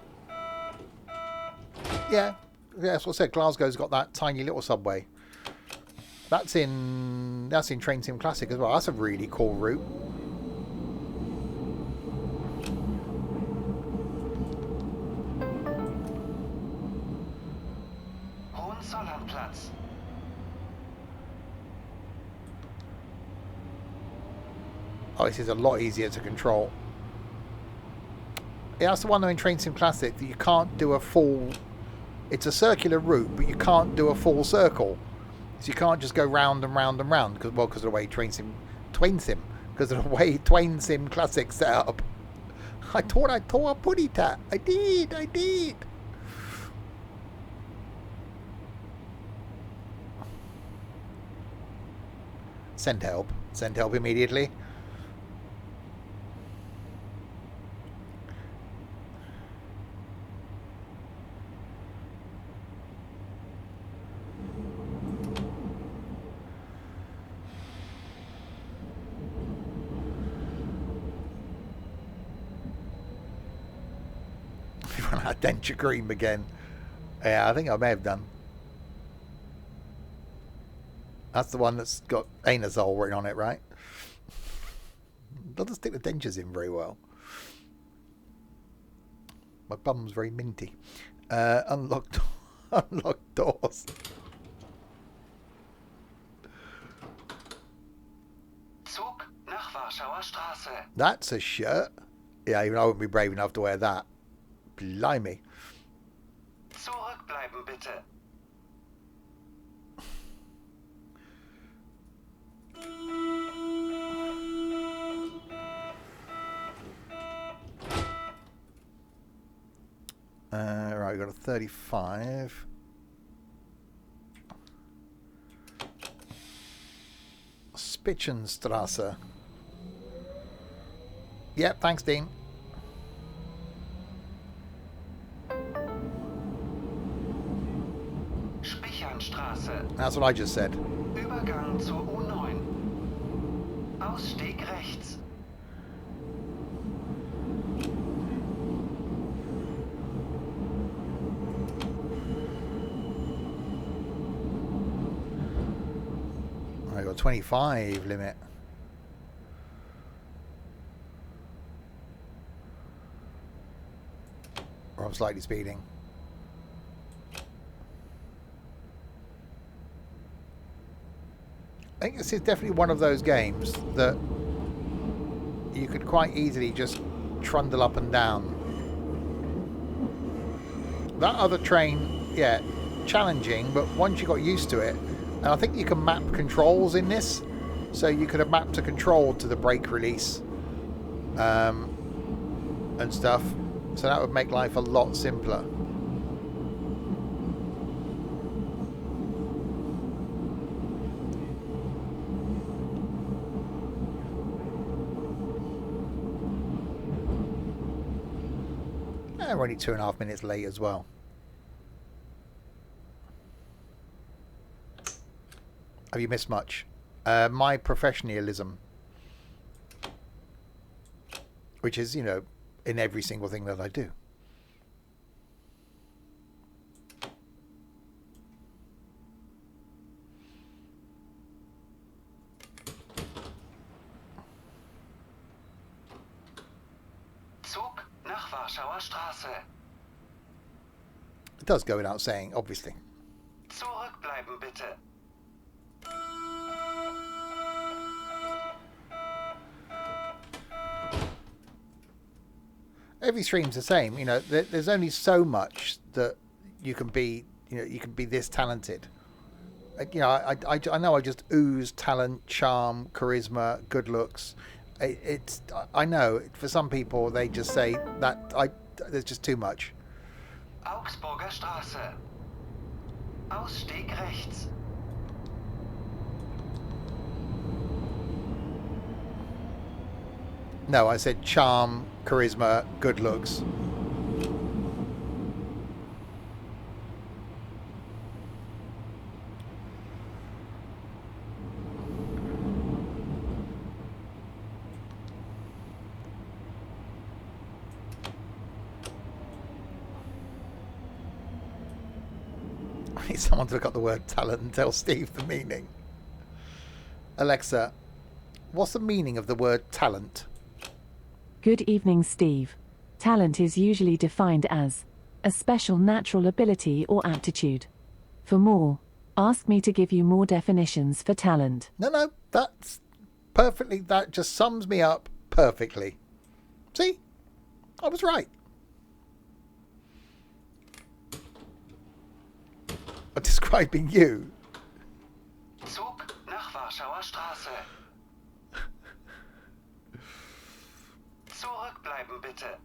Yeah, that's what I said. Glasgow's got that tiny little subway. That's in Train Sim Classic as well. That's a really cool route. Hohenzollernplatz. Oh, this is a lot easier to control. Yeah, that's the one though in Train Sim Classic that you can't do a full... It's a circular route, but you can't do a full circle. So you can't just go round and round and round because of the way Twain Sim, because of the way Twain Sim Classic set up. I thought I put it at. I did. Send help immediately. Run out of denture cream again. Yeah, I think I may have done. That's the one that's got anazole written on it, right? Doesn't stick the dentures in very well. My bum's very minty. Unlocked doors. Zug nach Warschauer Straße. That's a shirt. Yeah, even I wouldn't be brave enough to wear that. Blimey. Zurückbleiben bitte. Right, we've got a 35. Spitzenstrasse. Yep, thanks, Dean. Spichernstraße. That's what I just said. Übergang zur U9. Ausstieg rechts. I got 25 limit. Or I'm slightly speeding. I think this is definitely one of those games that you could quite easily just trundle up and down. That other train, yeah, challenging, but once you got used to it, and I think you can map controls in this, so you could have mapped a control to the brake release and stuff, so that would make life a lot simpler. And we're only 2.5 minutes late as well. Have you missed much? My professionalism, which is, you know, in every single thing that I do. Zug nach Warschauer Straße. It does go without saying, obviously. Zurückbleiben bitte. Every stream's the same, you know. There's only so much that you can be, you know, you can be this talented. You know, I know I just ooze talent, charm, charisma, good looks. I know for some people they just say that there's just too much. Augsburger Straße. Ausstieg rechts. No, I said charm, charisma, good looks. I need someone to look up the word talent and tell Steve the meaning. Alexa, what's the meaning of the word talent? Good evening, Steve. Talent is usually defined as a special natural ability or aptitude. For more, ask me to give you more definitions for talent. No, that's perfectly, that just sums me up perfectly. See? I was right. I'm describing you. Zug nach Warschauer Straße. Zurückbleiben bitte.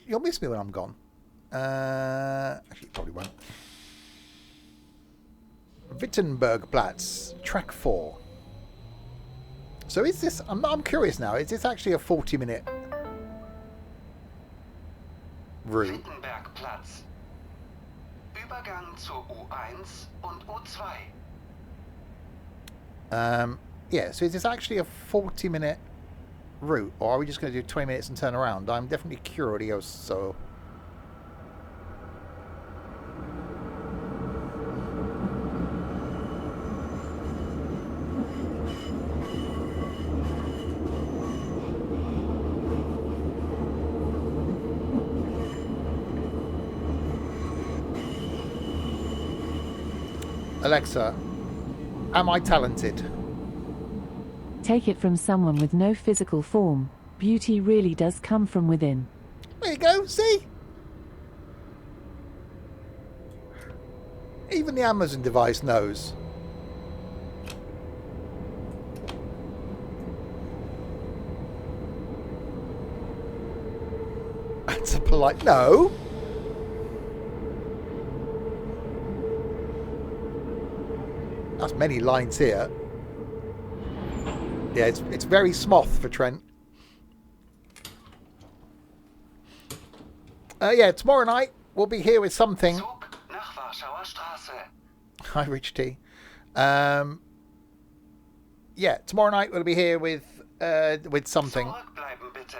You'll miss me when I'm gone. Actually, you probably won't. Wittenbergplatz, track 4. So is this... I'm curious now. Is this actually a 40-minute route? Wittenbergplatz. Übergang zur U1 und U2. Yeah, so is this actually a 40-minute route, or are we just going to do 20 minutes and turn around? I'm definitely curious, so... Alexa, am I talented? Take it from someone with no physical form. Beauty really does come from within. There you go, see? Even the Amazon device knows. That's a polite... No! That's many lines here. Yeah, it's very Smoth for Trent. Yeah, tomorrow night we'll be here with something. Zug nach Warschauer Straße. Hi, Rich T. Yeah, tomorrow night we'll be here with something. Zurückbleiben bitte.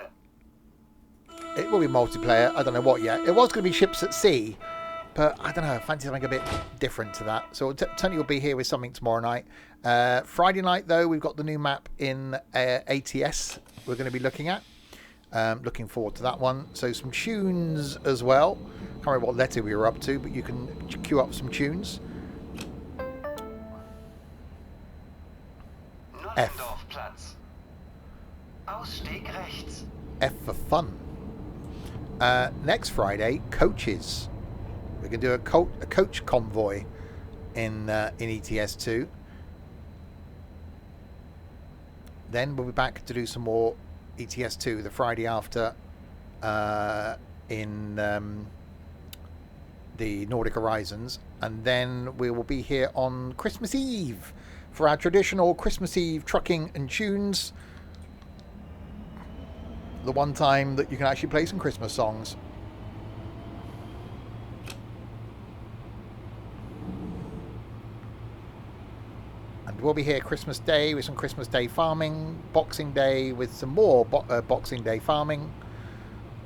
It will be multiplayer. I don't know what yet. It was going to be ships at sea, but I don't know. I fancy something a bit different to that. So Tony will be here with something tomorrow night. Friday night, though, we've got the new map in ATS we're going to be looking at. Looking forward to that one. So some tunes as well. Can't remember what letter we were up to, but you can queue up some tunes. F. Nollendorfplatz. Ausstieg rechts. F for fun. Next Friday, coaches. We can do a coach convoy in ETS2. Then we'll be back to do some more ETS2 the Friday after in the Nordic Horizons. And then we will be here on Christmas Eve for our traditional Christmas Eve trucking and tunes. The one time that you can actually play some Christmas songs. And we'll be here Christmas Day with some Christmas Day farming, Boxing Day with some more Boxing Day farming.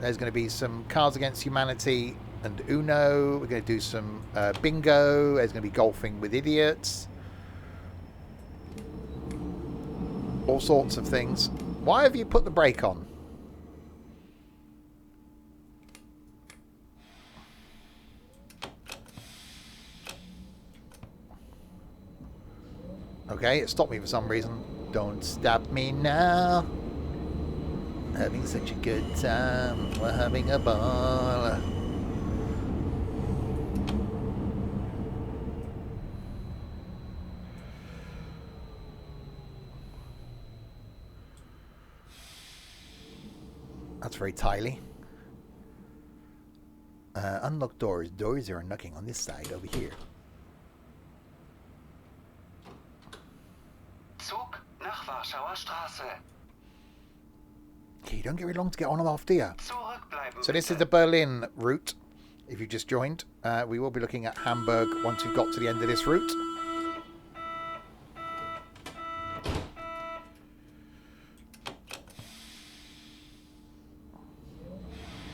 There's going to be some Cards Against Humanity and Uno. We're going to do some bingo. There's going to be golfing with idiots. All sorts of things. Why have you put the brake on? Okay, it stopped me for some reason. Don't stop me now. Having such a good time. We're having a ball. That's very tily. Unlock doors. Doors are knocking on this side over here. Zug nach Warschauer Straße. Okay, you don't get very long to get on and off, do you? Zurückbleiben So this is bitte. the Berlin route. If you just joined, we will be looking at Hamburg once we've got to the end of this route.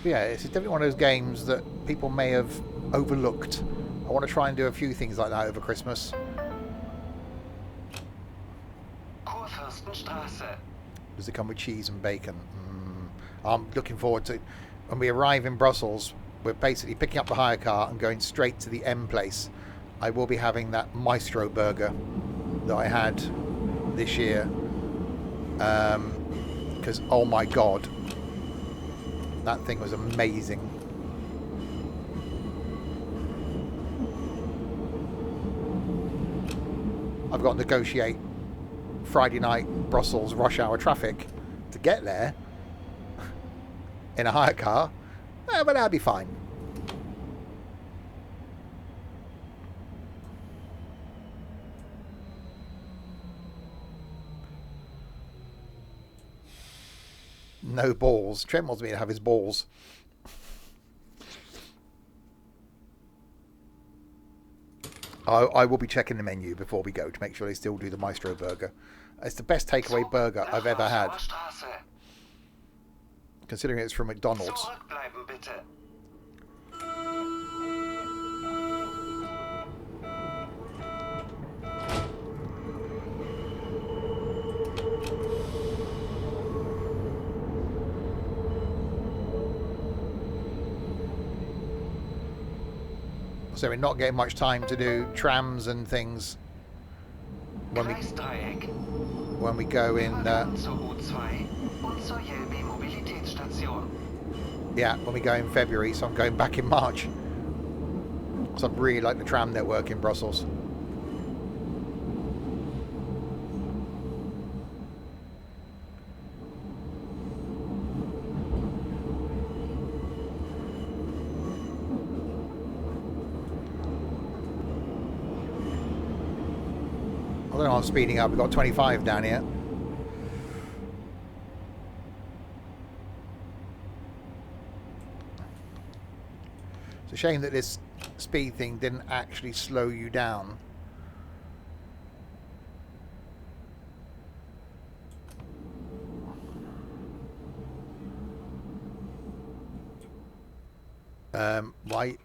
But yeah, it's definitely one of those games that people may have overlooked. I want to try and do a few things like that over Christmas. Kurfürstenstraße. Does it come with cheese and bacon? I'm looking forward to when we arrive in Brussels. We're basically picking up the hire car and going straight to the M place. I will be having that Maestro burger that I had this year. Because, oh my God, that thing was amazing. I've got to negotiate Friday night Brussels rush hour traffic to get there in a hire car, but that'll be fine. No balls. Trent wants me to have his balls. I will be checking the menu before we go to make sure they still do the Maestro burger. It's the best takeaway Zug burger nach I've ever had, Warschauer Straße. considering it's from McDonald's. Zurückbleiben bitte. So we're not getting much time to do trams and things Gleisdreieck. when we go in. Übergang zur U2 und zur Jelbi Mobilitätsstation. Yeah, when we go in February, so I'm going back in March. So I really like the tram network in Brussels. I don't know, I'm speeding up. We've got 25 down here. It's a shame that this speed thing didn't actually slow you down. Why?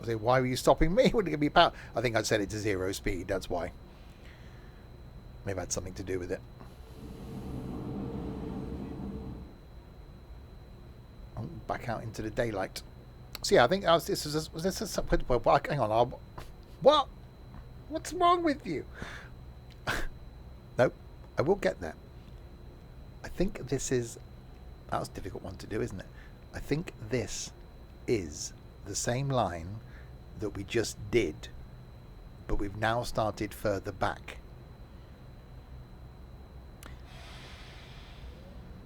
I say, why were you stopping me? Wouldn't it give me power? I think I'd set it to 0 speed, that's why. Maybe it had something to do with it. Oh, back out into the daylight. So yeah, I think was this a well, hang on, what? What's wrong with you? Nope, I will get there. I think this is... That was a difficult one to do, isn't it? I think this is the same line that we just did, but we've now started further back.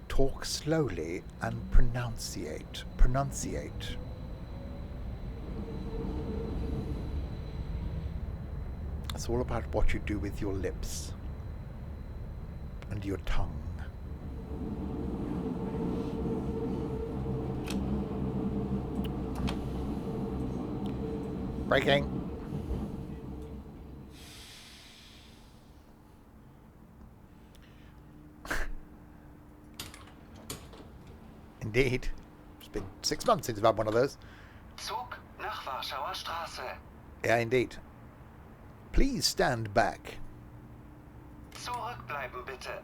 Talk slowly and pronunciate. Pronunciate. It's all about what you do with your lips and your tongue. Braking. Indeed. It's been 6 months since I've had one of those. Zug nach Warschauer Straße. Yeah, indeed. Please stand back. Zurückbleiben bitte.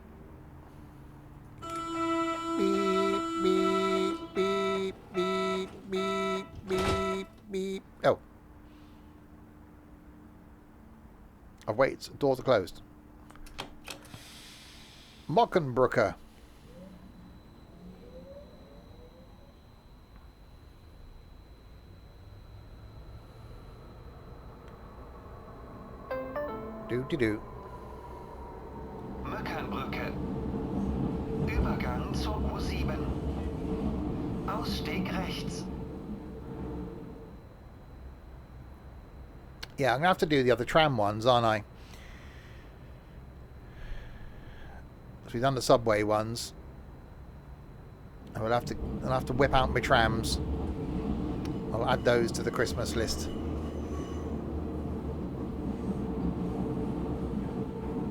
Beep, beep, beep, beep, beep, beep. Oh. Oh, wait. Doors are closed. Mockenbrooker. Do. Möckernbrücke. Übergang zur U7. Ausstieg rechts. Yeah, I'm going to have to do the other tram ones, aren't I? So we've done the subway ones. And I'll have to whip out my trams. I'll add those to the Christmas list.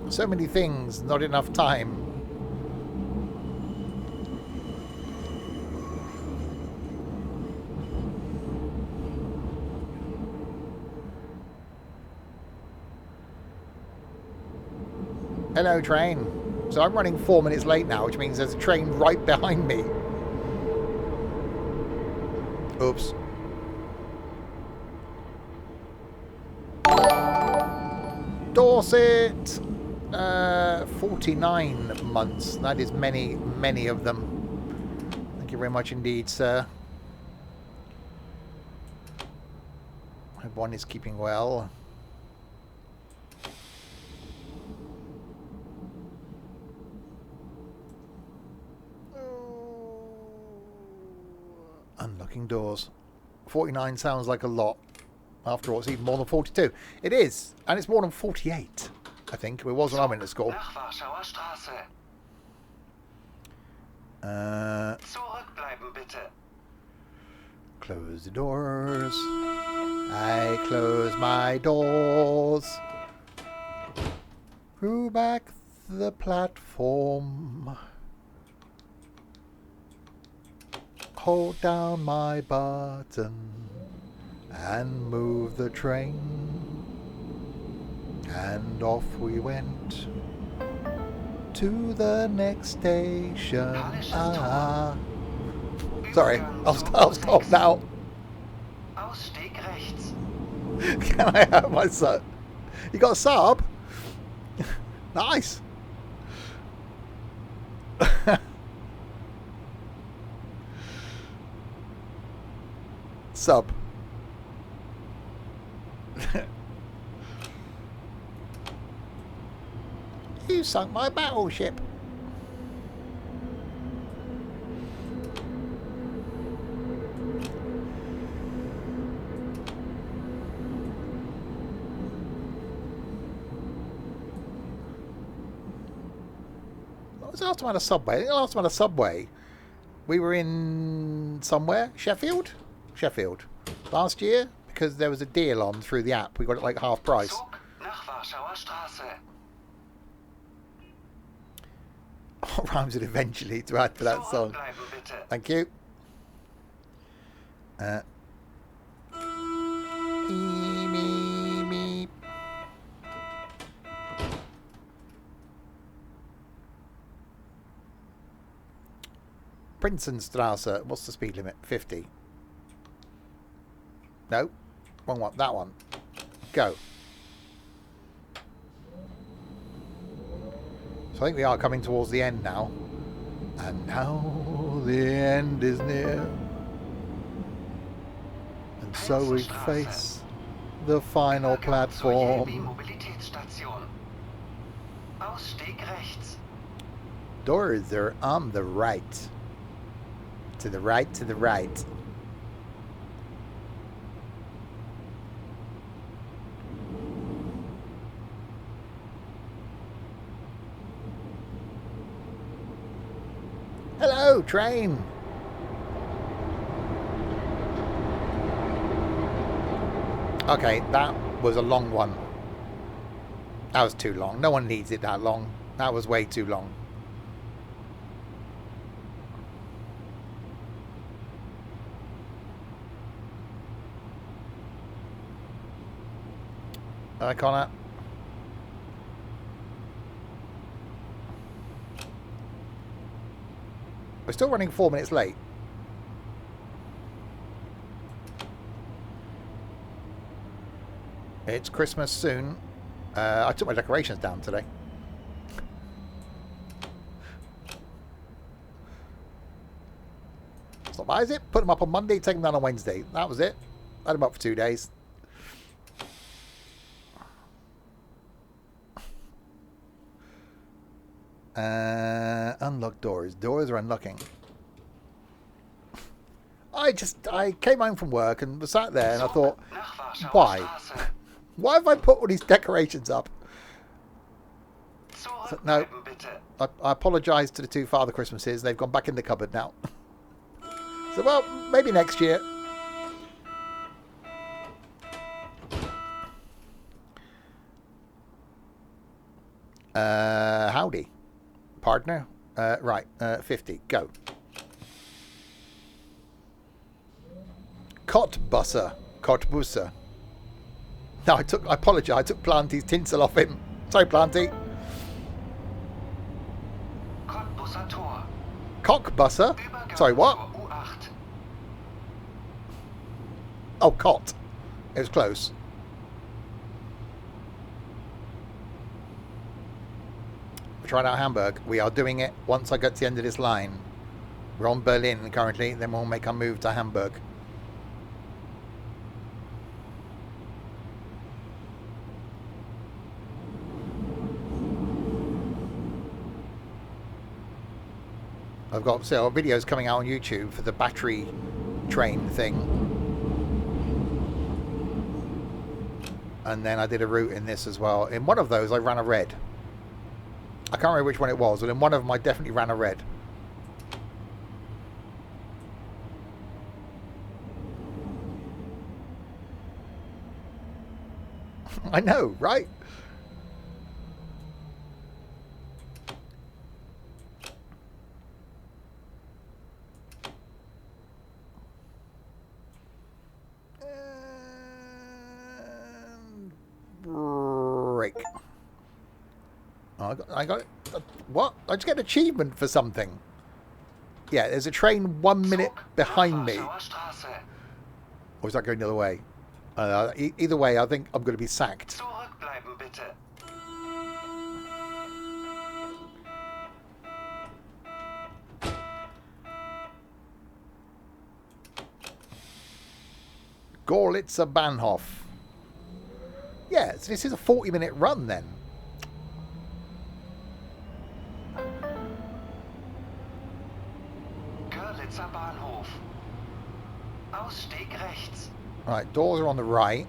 So many things, not enough time. Hello, train. So I'm running 4 minutes late now, which means there's a train right behind me. Oops. Dorset! 49 months. That is many, many of them. Thank you very much indeed, sir. Hope one is keeping well. Unlocking doors. 49 sounds like a lot. After all, it's even more than 42. It is, and it's more than 48. I think it was when I went to school. Nach Warschauer Straße. Zurückbleiben bitte. Close the doors. I close my doors. Who back the platform? Hold down my button and move the train. And off we went to the next station. Ah. Sorry, I'll stop now. Ausstieg rechts. Can I have my sub? You got a sub? Nice. Sub. You sunk my battleship. What was the last time I had a subway? I think the last time I had a subway, we were in somewhere, Sheffield? Sheffield. Last year, because there was a deal on through the app. We got it like half price. Zug nach Warschauer Straße. What rhymes with eventually to add to that song? Zurückbleiben bitte. Thank you. Me. Prinzenstrasse. What's the speed limit? 50. No. Wrong one. That one. Go. So I think we are coming towards the end now. And now the end is near. And so we face the final Übergang zur platform. Mobilitätsstation. Ausstieg rechts. Doors are on the right. To the right, to the right. Hello, train. Okay, that was a long one. That was too long. No one needs it that long. That was way too long. Connor. We're still running 4 minutes late. It's Christmas soon. I took my decorations down today. It's not bad, is it? Put them up on Monday, take them down on Wednesday. That was it. Had them up for 2 days. Unlock doors. Doors are unlocking. I came home from work and was sat there and I thought, Nach Warschauer why? Straße. Why have I put all these decorations up? No. Zurückbleiben bitte. I apologise to the 2 Father Christmases. They've gone back in the cupboard now. So, well, maybe next year. Howdy. Partner. Right. 50. Go. Cottbusser. Cottbusser. No, I apologise. I took Planty's tinsel off him. Sorry, Planty. Cottbusser Tor. Cockbusser? Übergang Sorry, what? zur U8. Oh, cot. It was close. We're trying out Hamburg. We are doing it once I get to the end of this line. We're on Berlin currently. Then we'll make our move to Hamburg. I've got videos coming out on YouTube for the battery train thing. And then I did a route in this as well. In one of those I ran a red. I can't remember which one it was, but in one of them I definitely ran a red. I know, right? Break. Oh, I got it. What? I just get an achievement for something. Yeah, there's a train 1 minute behind me. Warschauer Straße. Or is that going the other way? Either way, I think I'm going to be sacked. Zurückbleiben bitte. Gorlitzer Bahnhof. Yeah, so this is a 40-minute run then. Görlitzer Bahnhof. Ausstieg rechts. Right, doors are on the right.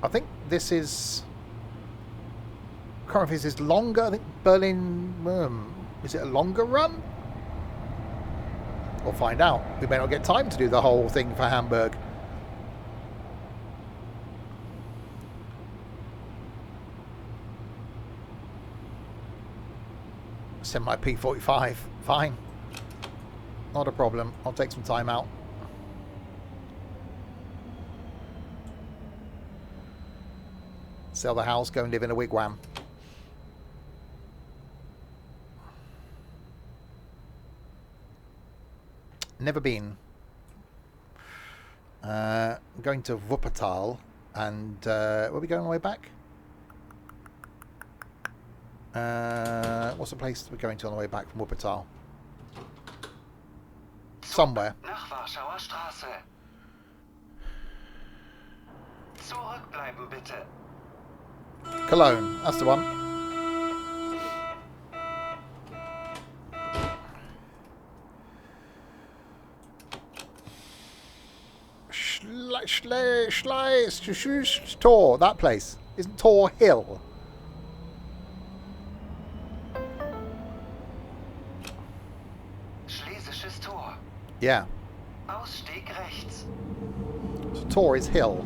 I think this is... can't remember if this is longer. I think Berlin... is it a longer run? We'll find out. We may not get time to do the whole thing for Hamburg. Send my P45. Fine. Not a problem. I'll take some time out. Sell the house, go and live in a wigwam. Never been. Going to Wuppertal, and where are we going on the way back? What's the place we're going to on the way back from Wuppertal? Somewhere. Nach Warschauer Straße. Zurückbleiben bitte. Cologne, that's the one. Tor, that place. Isn't Tor Hill? Schlesisches Tor. Yeah. Ausstieg rechts. So Tor is hill.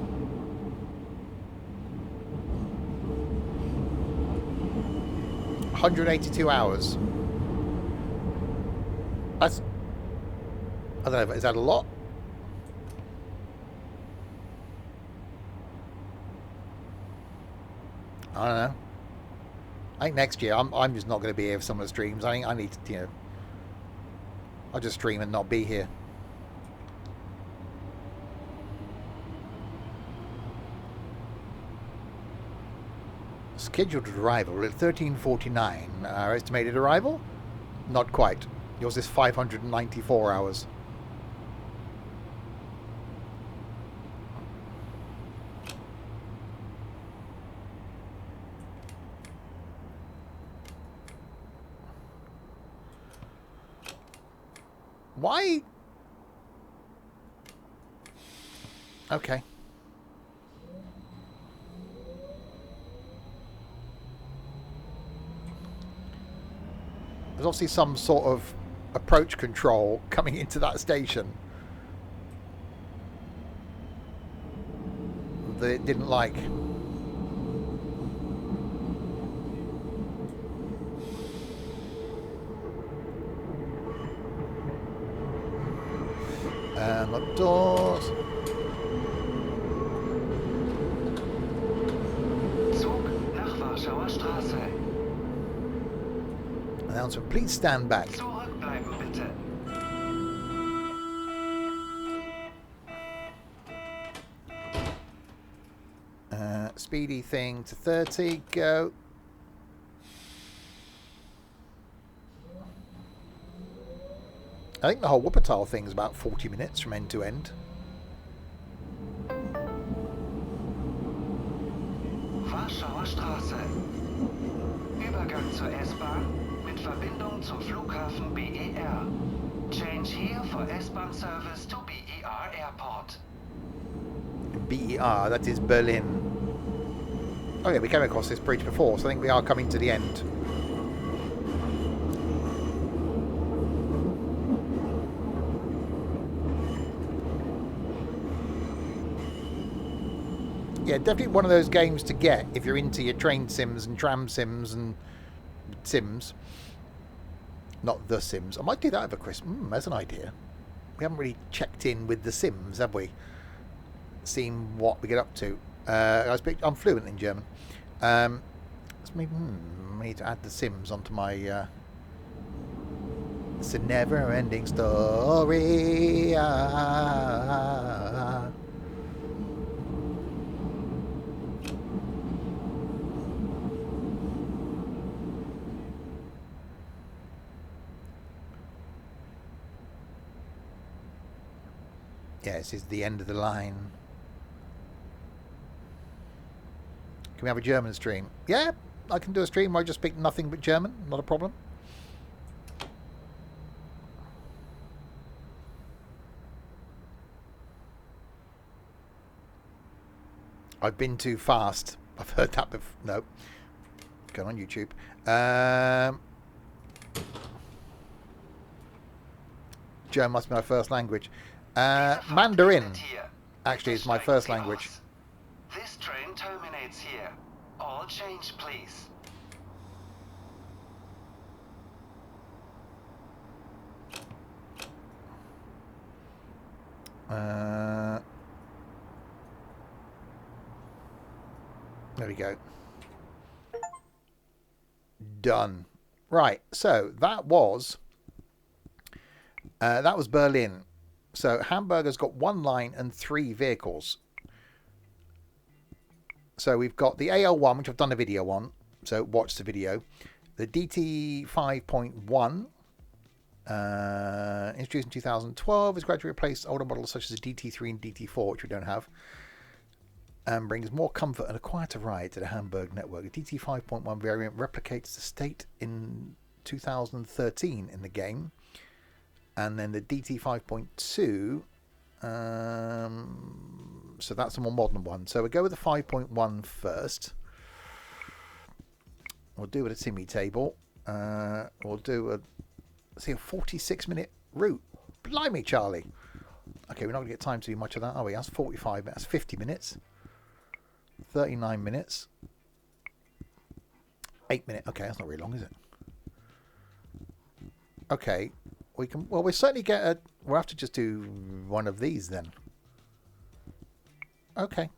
$182 hours. That's... I don't know, is that a lot? I don't know. I think next year I'm just not going to be here for some of the streams. I think I need to, you know, I'll just stream and not be here. Scheduled arrival at 13:49. Our estimated arrival? Not quite. Yours is 594 hours. Why? Okay. There's obviously some sort of approach control coming into that station that it didn't like. And the doors. Zug nach Warschauer Straße. Announcement, please stand back. Zurückbleiben bitte. Speedy thing to 30, go. I think the whole Wuppertal thing is about 40 minutes from end to end. Warschauer Straße. Übergang zur S-Bahn mit Verbindung zum Flughafen BER. Change here for S-Bahn service to BER Airport. BER, that is Berlin. Oh yeah, we came across this bridge before, so I think we are coming to the end. Yeah, definitely one of those games to get if you're into your train sims and tram sims and sims. Not the Sims. I might do that over Christmas. That's an idea. We haven't really checked in with the Sims, have we? Seen what we get up to. I'm fluent in German. So maybe I need to add the Sims onto my... it's a never-ending story. Yeah, this is the end of the line. Can we have a German stream? Yeah, I can do a stream where I just speak nothing but German. Not a problem. I've been too fast. I've heard that before. No. Going on YouTube. German must be my first language. Mandarin actually is my first language. This train terminates here. All change, please. There we go. Done. Right, so that was Berlin. So Hamburg has got 1 line and 3 vehicles. So we've got the AL1, which I've done a video on. So watch the video. The DT 5.1, introduced in 2012, has gradually replaced older models such as the DT3 and DT4, which we don't have, and brings more comfort and a quieter ride to the Hamburg network. The DT 5.1 variant replicates the state in 2013 in the game. And then the DT 5.2, so that's a more modern one. So we'll go with the 5.1 first. We'll do it a Timmy table. We'll do a 46-minute route. Blimey, Charlie. Okay, we're not going to get time to do much of that, are we? That's 45 minutes. That's 50 minutes. 39 minutes. 8 minutes. Okay, that's not very long, is it? Okay. We can. Well, we'll certainly get a. We'll have to just do one of these then. Okay.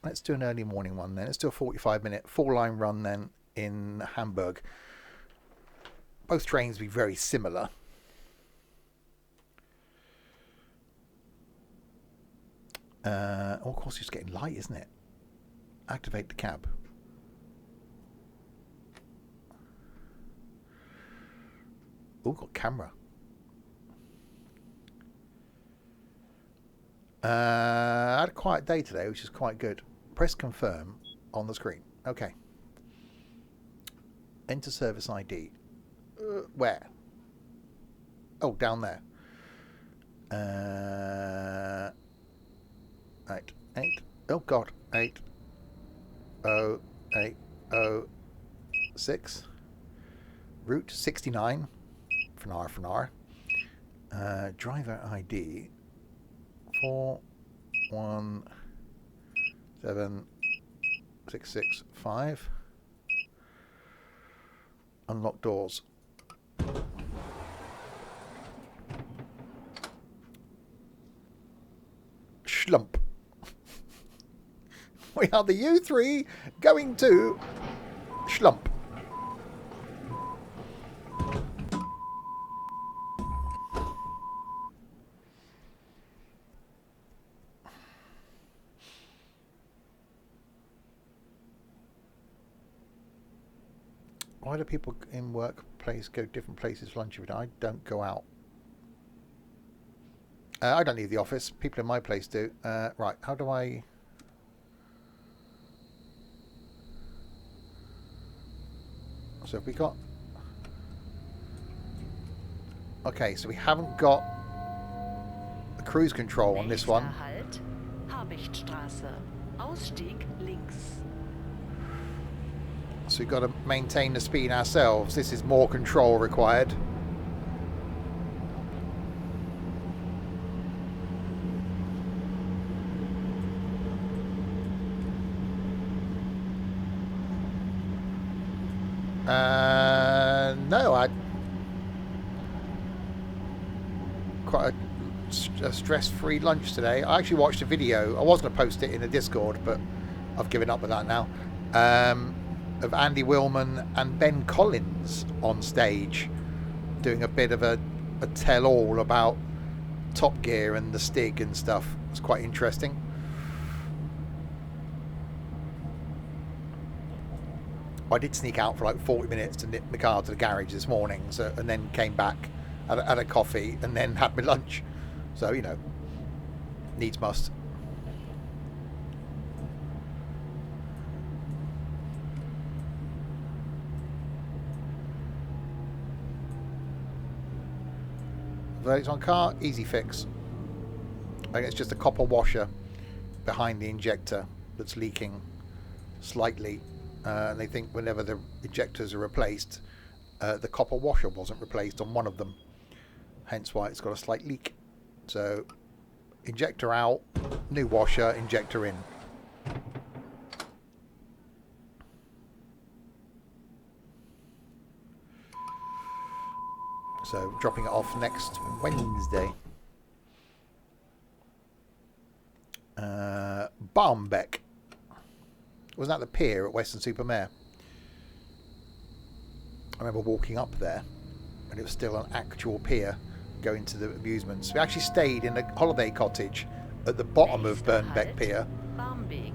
Let's do an early morning one then. Let's do a 45-minute 4-line run then in Hamburg. Both trains will be very similar. Oh, of course, it's getting light, isn't it? Activate the cab. Oh, got camera. I had a quiet day today, which is quite good. Press confirm on the screen. Okay. Enter service ID. Where? Oh, down there. 8. Oh God, 80806. Route 69. Fanar. Driver ID 417665. Unlock doors. Schlump. We are the U3 going to Schlump. Why do people in workplace go different places for lunch every day? I don't go out. I don't leave the office. People in my place do. Right, how do I... So have we got... Okay, so we haven't got the cruise control on this one. Halt, Habichtstraße. Ausstieg links. So we've got to maintain the speed ourselves. This is more control required. No, I quite a stress-free lunch today. I actually watched a video. I was going to post it in the Discord, but I've given up with that now. Of Andy Willman and Ben Collins on stage doing a bit of a tell-all about Top Gear and the Stig and stuff. It's quite interesting. I did sneak out for like 40 minutes to nip the car to the garage this morning, so, and then came back, had a coffee, and then had my lunch. So, you know, needs must. Verdicts on car, easy fix. I think it's just a copper washer behind the injector that's leaking. slightly. And they think whenever the injectors are replaced, the copper washer wasn't replaced on one of them. Hence why it's got a slight leak. So injector out, new washer, injector in. So dropping it off next Wednesday. Barmbek. Wasn't that the pier at Weston-super-Mare? I remember walking up there and it was still an actual pier going to the amusements. We actually stayed in a holiday cottage at the bottom of Barmbek Pier. Barmbek.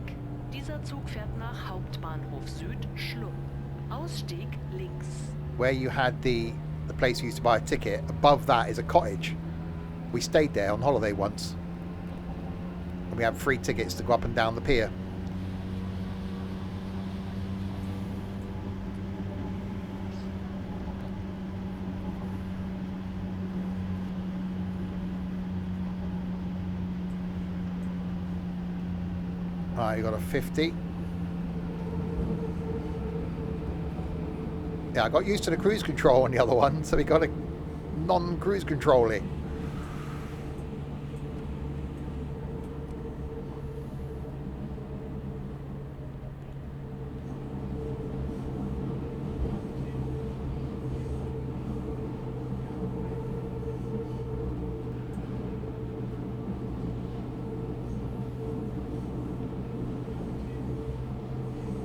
Dieser Zug fährt nach Hauptbahnhof Süd Schlupp. Ausstieg links. Where you had the place you used to buy a ticket, above that is a cottage. We stayed there on holiday once. And we had free tickets to go up and down the pier. Alright, you got a 50. Yeah, I got used to the cruise control on the other one, so we got a non-cruise control-y.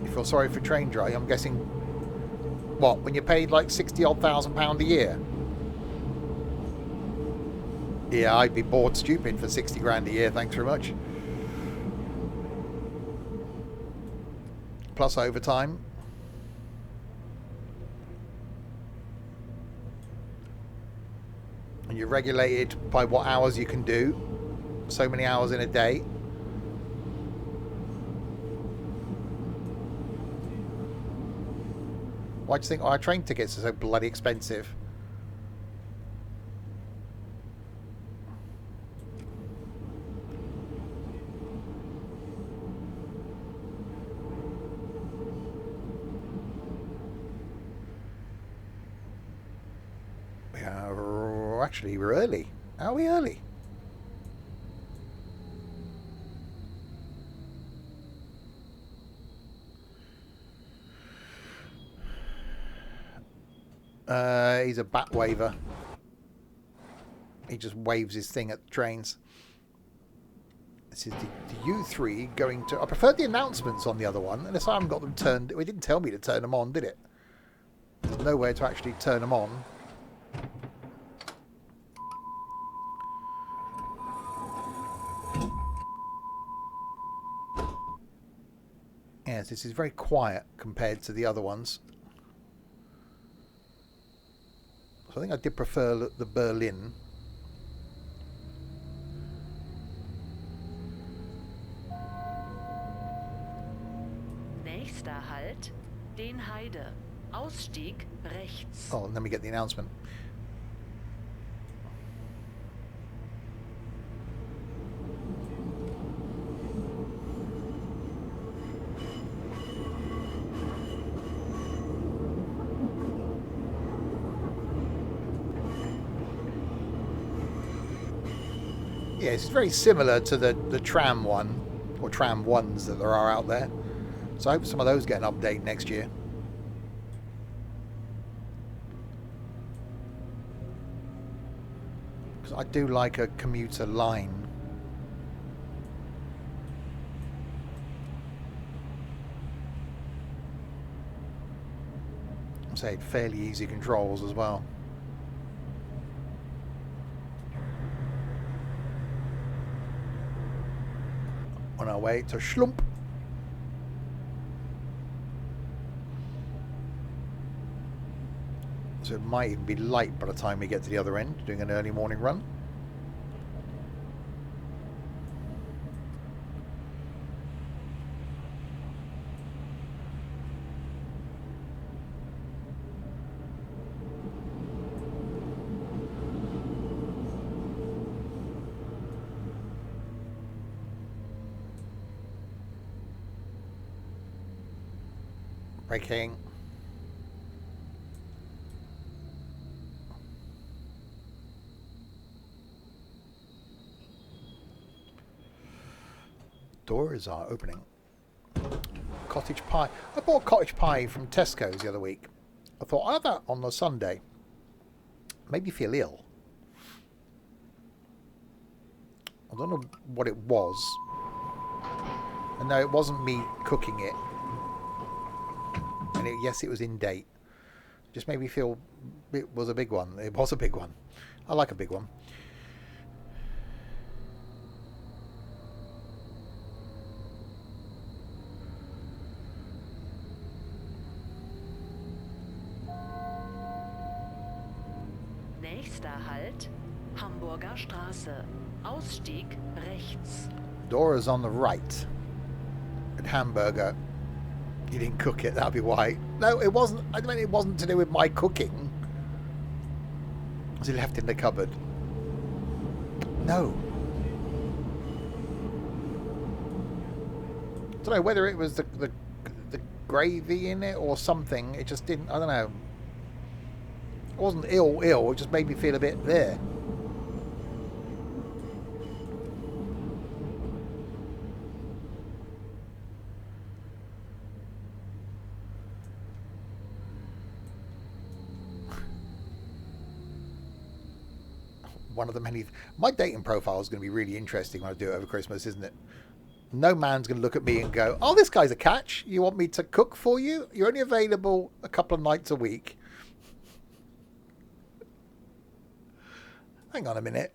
You feel sorry for train dry? I'm guessing. What, when you paid like 60 odd £1,000 a year? Yeah, I'd be bored stupid for 60 grand a year, thanks very much. Plus overtime. And you're regulated by what hours you can do. So many hours in a day. Why do you think our train tickets are so bloody expensive? We're early. Are we early? He's a bat waver. He just waves his thing at the trains. This is the U3 going to... I preferred the announcements on the other one, unless I haven't got them turned... It didn't tell me to turn them on, did it? There's nowhere to actually turn them on. Yes, this is very quiet compared to the other ones. So I think I did prefer the Berlin. Nächster Halt, Den Heide. Ausstieg rechts. Oh, let me get the announcement. Yeah, it's very similar to the tram one, or tram ones that there are out there. So I hope some of those get an update next year. Because I do like a commuter line. I'd say fairly easy controls as well. On our way to Schlump. So it might even be light by the time we get to the other end, doing an early morning run. Braking. Doors are opening. Cottage pie. I bought cottage pie from Tesco's the other week. I thought I'll have that on a Sunday. Made me feel ill. I don't know what it was. And no, it wasn't me cooking it. And yes, it was in date. Just made me feel it was a big one. It was a big one. I like a big one. Nächster Halt, Hamburger Straße. Ausstieg rechts. Dora's on the right. And hamburger. You didn't cook it, that'll be why. No, it wasn't. I mean, it wasn't to do with my cooking. Was it left in the cupboard? No. I don't know whether it was the gravy in it or something. It just didn't. I don't know. It wasn't ill. It just made me feel a bit there. One of the many. My dating profile is going to be really interesting when I do it over Christmas, isn't it? No man's going to look at me and go, "Oh, this guy's a catch. You want me to cook for you? You're only available a couple of nights a week." Hang on a minute.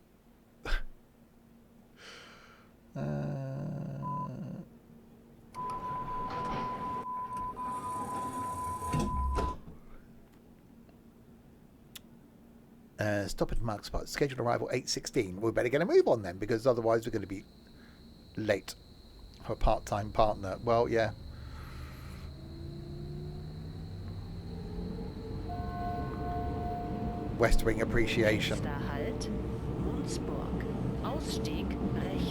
Stop at Mark's spot. Scheduled arrival 8:16. We better get a move on then, because otherwise we're going to be late for a part-time partner. Well, yeah. West Wing appreciation.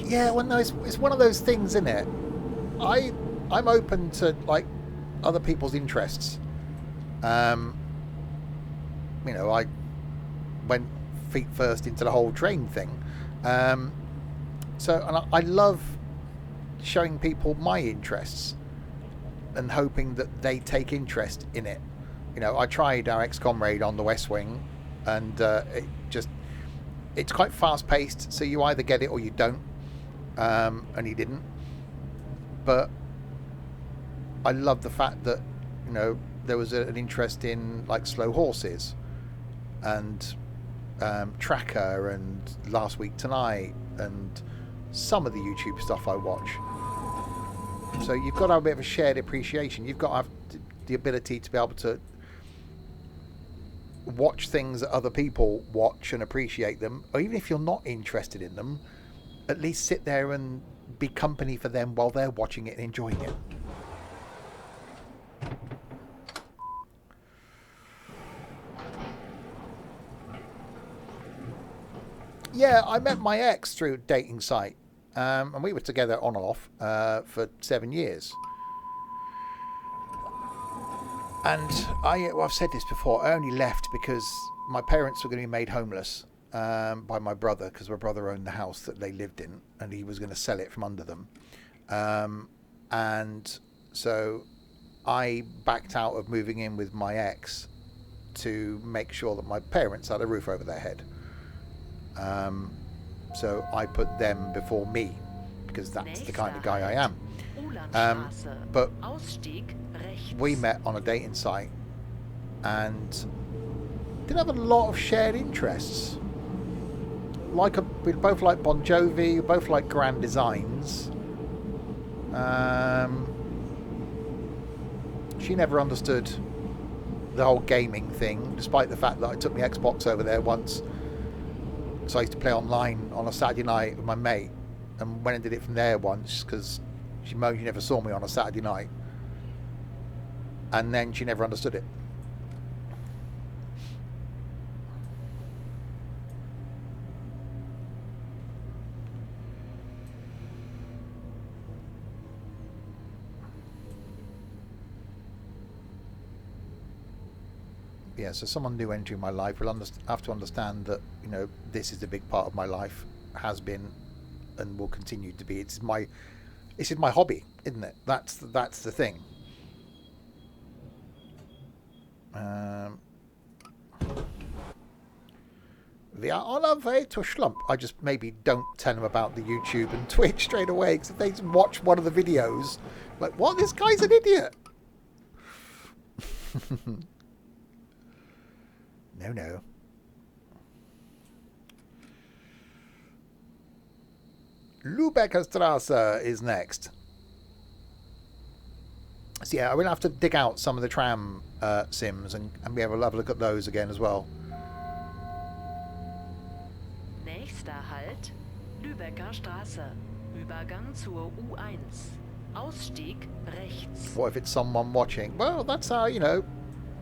Yeah, well, no, it's one of those things, isn't it? I'm open to like other people's interests. You know, I went feet first into the whole train thing. So, and I love showing people my interests and hoping that they take interest in it. You know, I tried our ex-comrade on the West Wing, and it's quite fast-paced, so you either get it or you don't. And he didn't. But I love the fact that, you know, there was an interest in like slow horses and Tracker and Last Week Tonight and some of the YouTube stuff I watch. So you've got to have a bit of a shared appreciation. You've got to have the ability to be able to watch things that other people watch and appreciate them, or even if you're not interested in them, at least sit there and be company for them while they're watching it and enjoying it. Yeah, I met my ex through a dating site, and we were together on and off for 7 years. And I've said this before, I only left because my parents were going to be made homeless by my brother, because my brother owned the house that they lived in, and he was going to sell it from under them. And so I backed out of moving in with my ex to make sure that my parents had a roof over their head. So I put them before me, because that's the kind of guy I am. But we met on a dating site and didn't have a lot of shared interests. We both like Bon Jovi, we both like Grand Designs. She never understood the whole gaming thing, despite the fact that I took my Xbox over there once. So I used to play online on a Saturday night with my mate, and went and did it from there once because she moaned she never saw me on a Saturday night, and then she never understood it. yeah, so someone new entering my life will have to understand that, you know, this is a big part of my life, has been, and will continue to be. This is my hobby, isn't it? That's the thing. We are on our way to Schlump. I just maybe don't tell them about the YouTube and Twitch straight away, because if they watch one of the videos, like, what? This guy's an idiot. No. Lübecker Straße is next. So yeah, we'll have to dig out some of the tram sims and be able to have a look at those again as well. Nächster Halt, Lübecker Straße. Übergang zur U1. Ausstieg rechts. What if it's someone watching? Well, that's how, you know,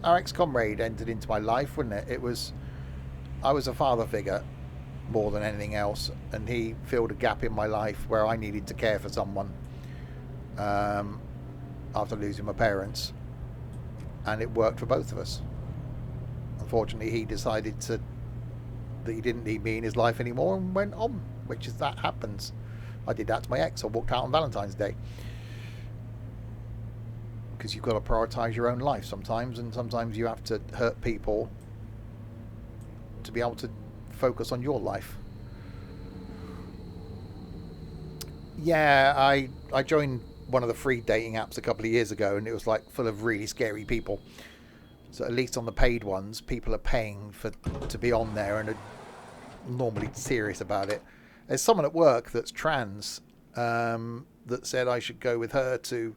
our ex-comrade entered into my life, wouldn't it? I was a father figure more than anything else, and he filled a gap in my life where I needed to care for someone after losing my parents, and it worked for both of us. Unfortunately, he decided that he didn't need me in his life anymore and went on, which is that happens. I did that to my ex. I walked out on Valentine's Day. Because you've got to prioritise your own life sometimes, and sometimes you have to hurt people to be able to focus on your life. Yeah, I joined one of the free dating apps a couple of years ago, and it was like full of really scary people. So at least on the paid ones, people are paying to be on there and are normally serious about it. There's someone at work that's trans that said I should go with her to...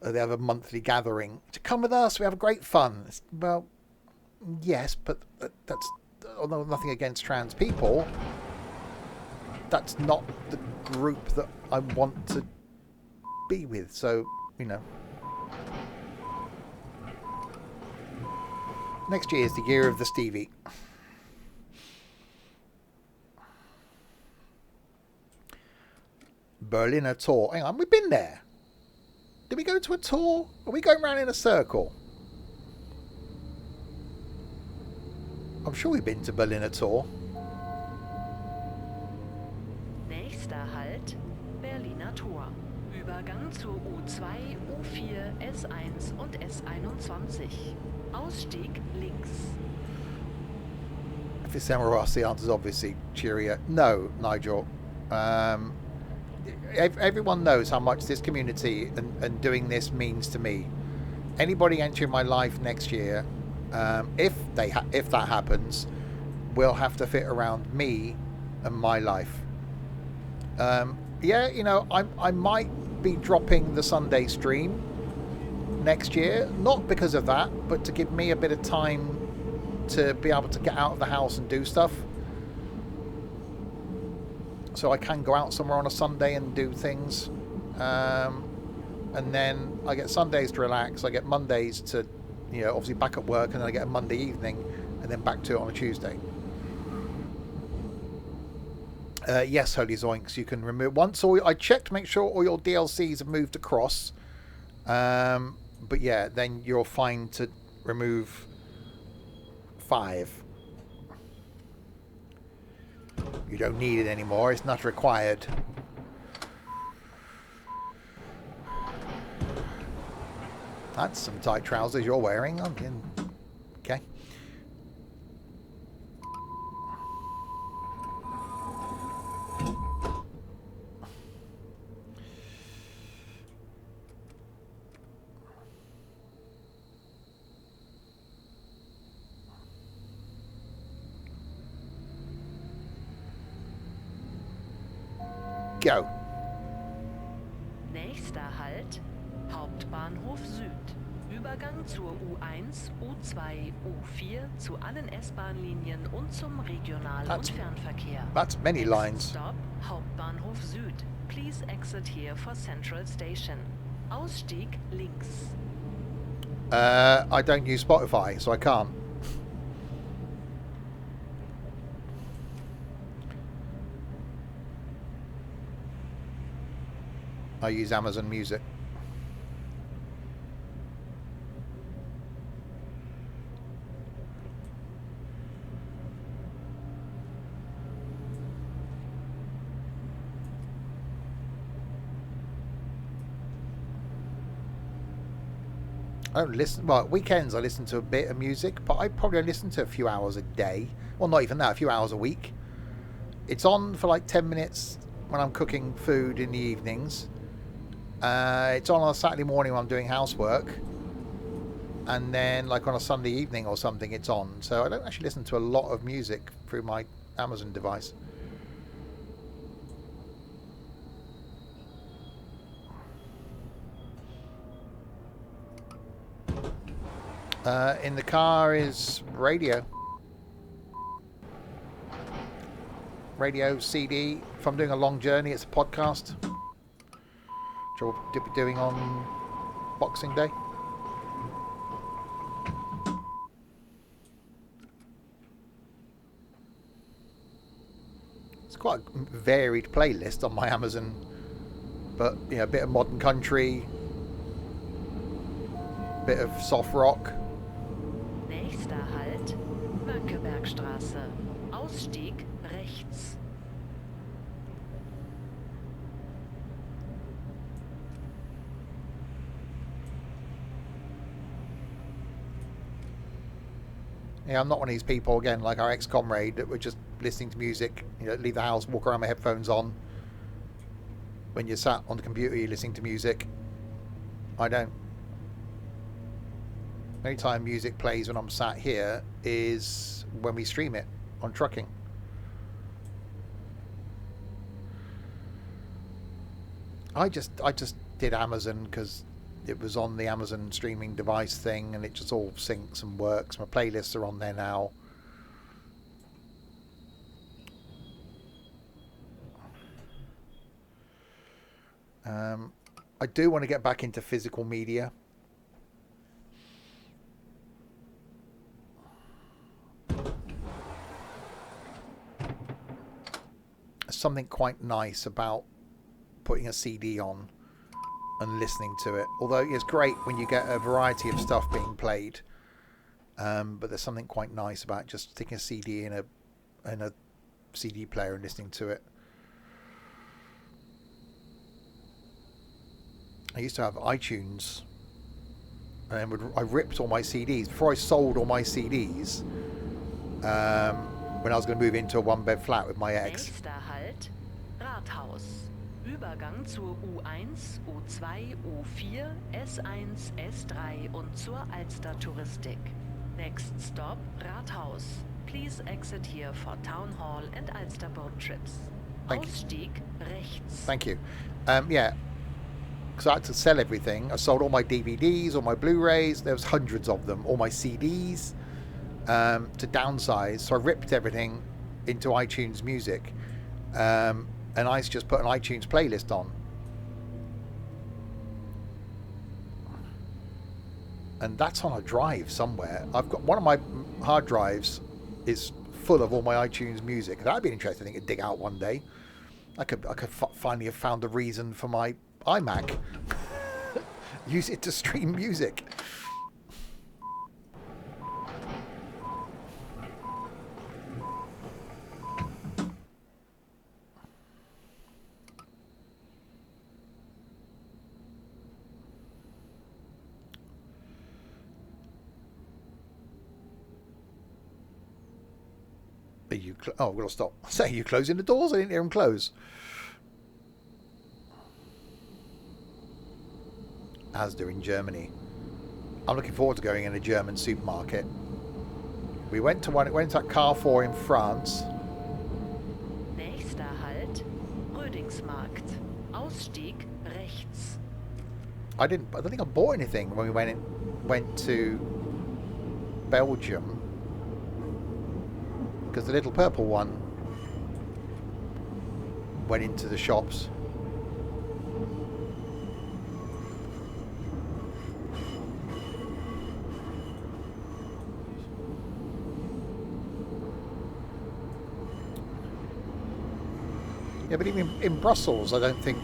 they have a monthly gathering to come with us. We have a great fun. Well, yes, but that's, although nothing against trans people, that's not the group that I want to be with. So, you know, next year is the year of the Stevie. Berliner tour. Hang on, we've been there. Did we go to a tour? Are we going around in a circle? I'm sure we've been to Berliner tour. Nächster Halt, Berliner Tor. Übergang zur U2, U4, S1 und S21. Ausstieg links. If it's Emma Ross, the answer is obviously Cheerio. No, Nigel. Everyone knows how much this community and doing this means to me. Anybody entering my life next year, if that happens, will have to fit around me and my life. Yeah, you know, I might be dropping the Sunday stream next year, not because of that, but to give me a bit of time to be able to get out of the house and do stuff. So I can go out somewhere on a Sunday and do things. And then I get Sundays to relax. I get Mondays to, you know, obviously back at work, and then I get a Monday evening and then back to it on a Tuesday. Yes, Holy Zoinks, you can remove once. I checked to make sure all your DLCs have moved across. But yeah, then you're fine to remove 5. You don't need it anymore. It's not required. That's some tight trousers you're wearing. Okay. Go. Nächster Halt, Hauptbahnhof Süd. Übergang zur U1, U2, U4 zu allen S-Bahn-Linien und zum Regional- und Fernverkehr. That's many lines. Stop, Hauptbahnhof Süd. Please exit here for Central Station. Ausstieg links. I don't use Spotify, so I can't. I use Amazon Music. I don't listen. Well, weekends I listen to a bit of music, but I probably listen to a few hours a day. Well, not even that, a few hours a week. It's on for like 10 minutes when I'm cooking food in the evenings. It's on a Saturday morning when I'm doing housework. And then like on a Sunday evening or something, it's on. So I don't actually listen to a lot of music through my Amazon device. In the car is radio. Radio, CD. If I'm doing a long journey, it's a podcast. Which I'll be doing on Boxing Day. It's quite a varied playlist on my Amazon. But, you know, a bit of modern country. Bit of soft rock. Nächster Halt, Mönckebergstraße. Ausstieg rechts. Yeah, I'm not one of these people, again, like our ex-comrade, that were just listening to music, you know, leave the house, walk around with headphones on. When you're sat on the computer, you're listening to music. I don't. The only time music plays when I'm sat here is when we stream it on trucking. I just did Amazon because it was on the Amazon streaming device thing, and it just all syncs and works. My playlists are on there now. I do want to get back into physical media. Something quite nice about putting a CD on and listening to it. Although it's great when you get a variety of stuff being played, but there's something quite nice about just sticking a CD in a CD player and listening to it. I used to have iTunes, and I ripped all my CDs before I sold all my CDs. When I was going to move into a one-bed flat with my ex. Nächster Halt, Rathaus. Übergang zur U1, U2, U4, S1, S3 und zur Alster-Touristik. Next stop, Rathaus. Please exit here for Town Hall and Alster boat trips. Ausstieg rechts. Thank you. Yeah, because I had to sell everything. I sold all my DVDs, all my Blu-rays. There was hundreds of them. All my CDs. To downsize, so I ripped everything into iTunes Music, and I just put an iTunes playlist on, and that's on a drive somewhere. I've got one of my hard drives is full of all my iTunes Music. That'd be an interesting thing to dig out one day. I could finally have found a reason for my iMac. Use it to stream music. Oh, we'll stop. Say, you closing the doors? I didn't hear them close. Asda in Germany. I'm looking forward to going in a German supermarket. We went to that Carrefour in France. Nächster Halt, Rödingsmarkt. Ausstieg rechts. I don't think I bought anything when we went to Belgium. Because the little purple one went into the shops. Yeah, but even in Brussels, I don't think...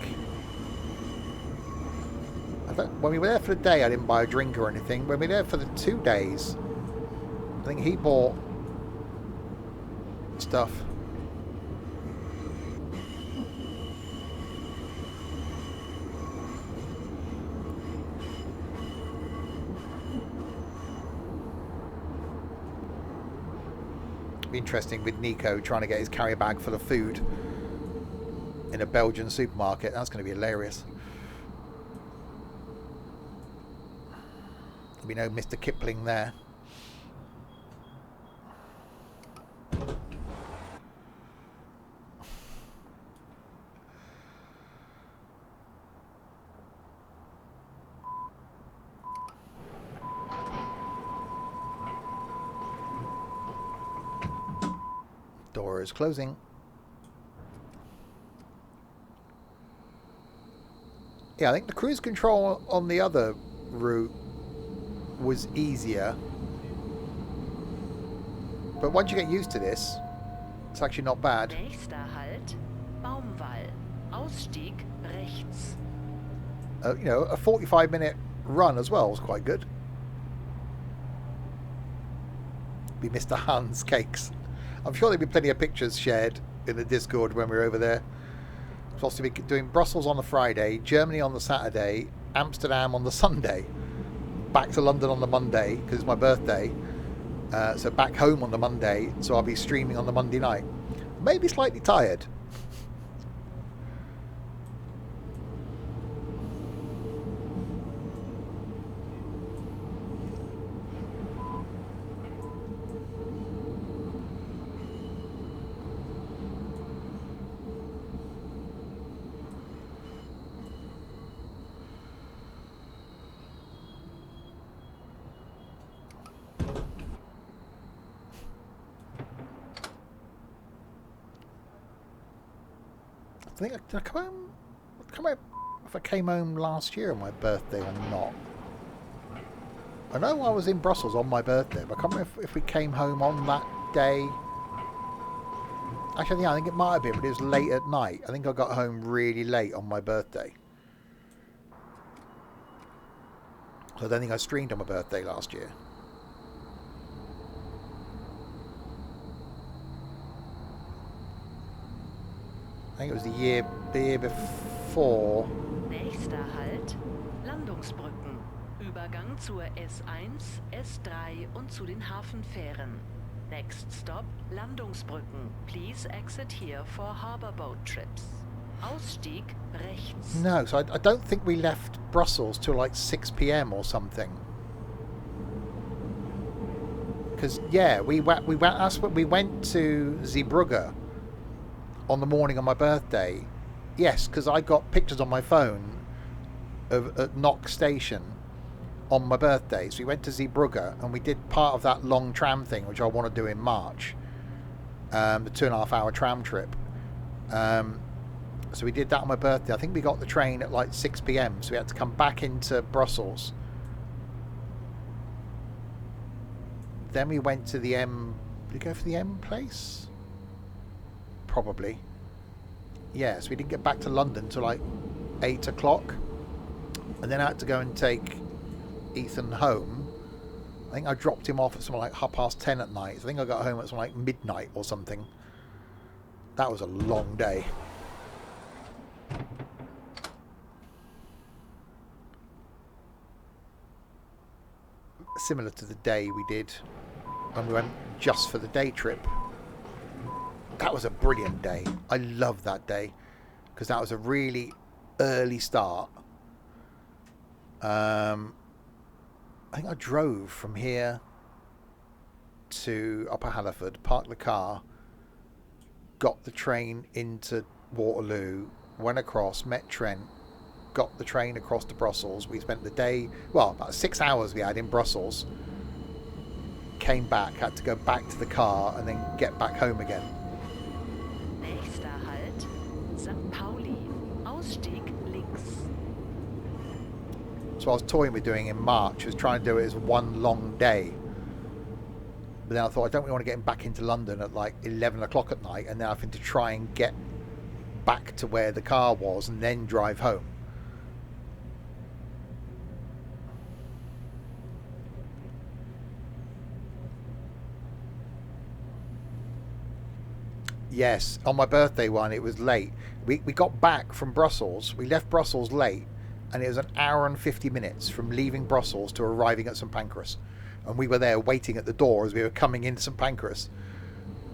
when we were there for the day, I didn't buy a drink or anything. When we were there for the 2 days, I think he bought stuff. be interesting with Nico trying to get his carrier bag full of food in a Belgian supermarket. That's going to be hilarious. We know Mr. Kipling there. Door is closing. Yeah, I think the cruise control on the other route was easier. But once you get used to this, it's actually not bad. Nächster Halt, Baumwall. Ausstieg rechts. You know, a 45-minute run as well was quite good. Be Mr. Hans Cakes. I'm sure there'll be plenty of pictures shared in the Discord when we're over there. Supposed to be doing Brussels on the Friday, Germany on the Saturday, Amsterdam on the Sunday, back to London on the Monday because it's my birthday. So back home on the Monday, so I'll be streaming on the Monday night. Maybe slightly tired. I think did I come home if I came home last year on my birthday or not. I know I was in Brussels on my birthday, but I can't remember if we came home on that day. Actually, yeah, I think it might have been, but it was late at night. I think I got home really late on my birthday. So I don't think I streamed on my birthday last year. I think it was the year before. Nächster Halt, Landungsbrücken. Übergang zur S1, S3 und zu den Hafenfähren. Next stop, Landungsbrücken. Please exit here for harbor boat trips. Ausstieg rechts. No, so I don't think we left Brussels till like 6 p.m. or something. Because yeah, we went to Zeebrugge on the morning of my birthday. Yes, because I got pictures on my phone of at Knock Station on my birthday. So we went to Zeebrugge and we did part of that long tram thing, which I want to do in March. The 2.5 hour tram trip. So we did that on my birthday. I think we got the train at like 6 p.m. So we had to come back into Brussels. Then we went to the M... Did we go for the M place? Probably. Yeah, so we didn't get back to London till like 8 o'clock. And then I had to go and take Ethan home. I think I dropped him off at something like 10:30 at night. So I think I got home at something like midnight or something. That was a long day. Similar to the day we did when we went just for the day trip. That was a brilliant day. I love that day because that was a really early start. I think I drove from here to Upper Halliford, parked the car, got the train into Waterloo, went across, met Trent, got the train across to Brussels. We spent the day, well, about 6 hours we had in Brussels. Came back, had to go back to the car and then get back home again. Nächster Halt, St. Pauli. Ausstieg links. So I was toying with doing in March, was trying to do it as one long day. But then I thought I don't really want to get back into London at like 11 o'clock at night and then having to try and get back to where the car was and then drive home. Yes, on my birthday one, it was late. We got back from Brussels. We left Brussels late, and it was an hour and 50 minutes from leaving Brussels to arriving at St Pancras. And we were there waiting at the door as we were coming into St Pancras.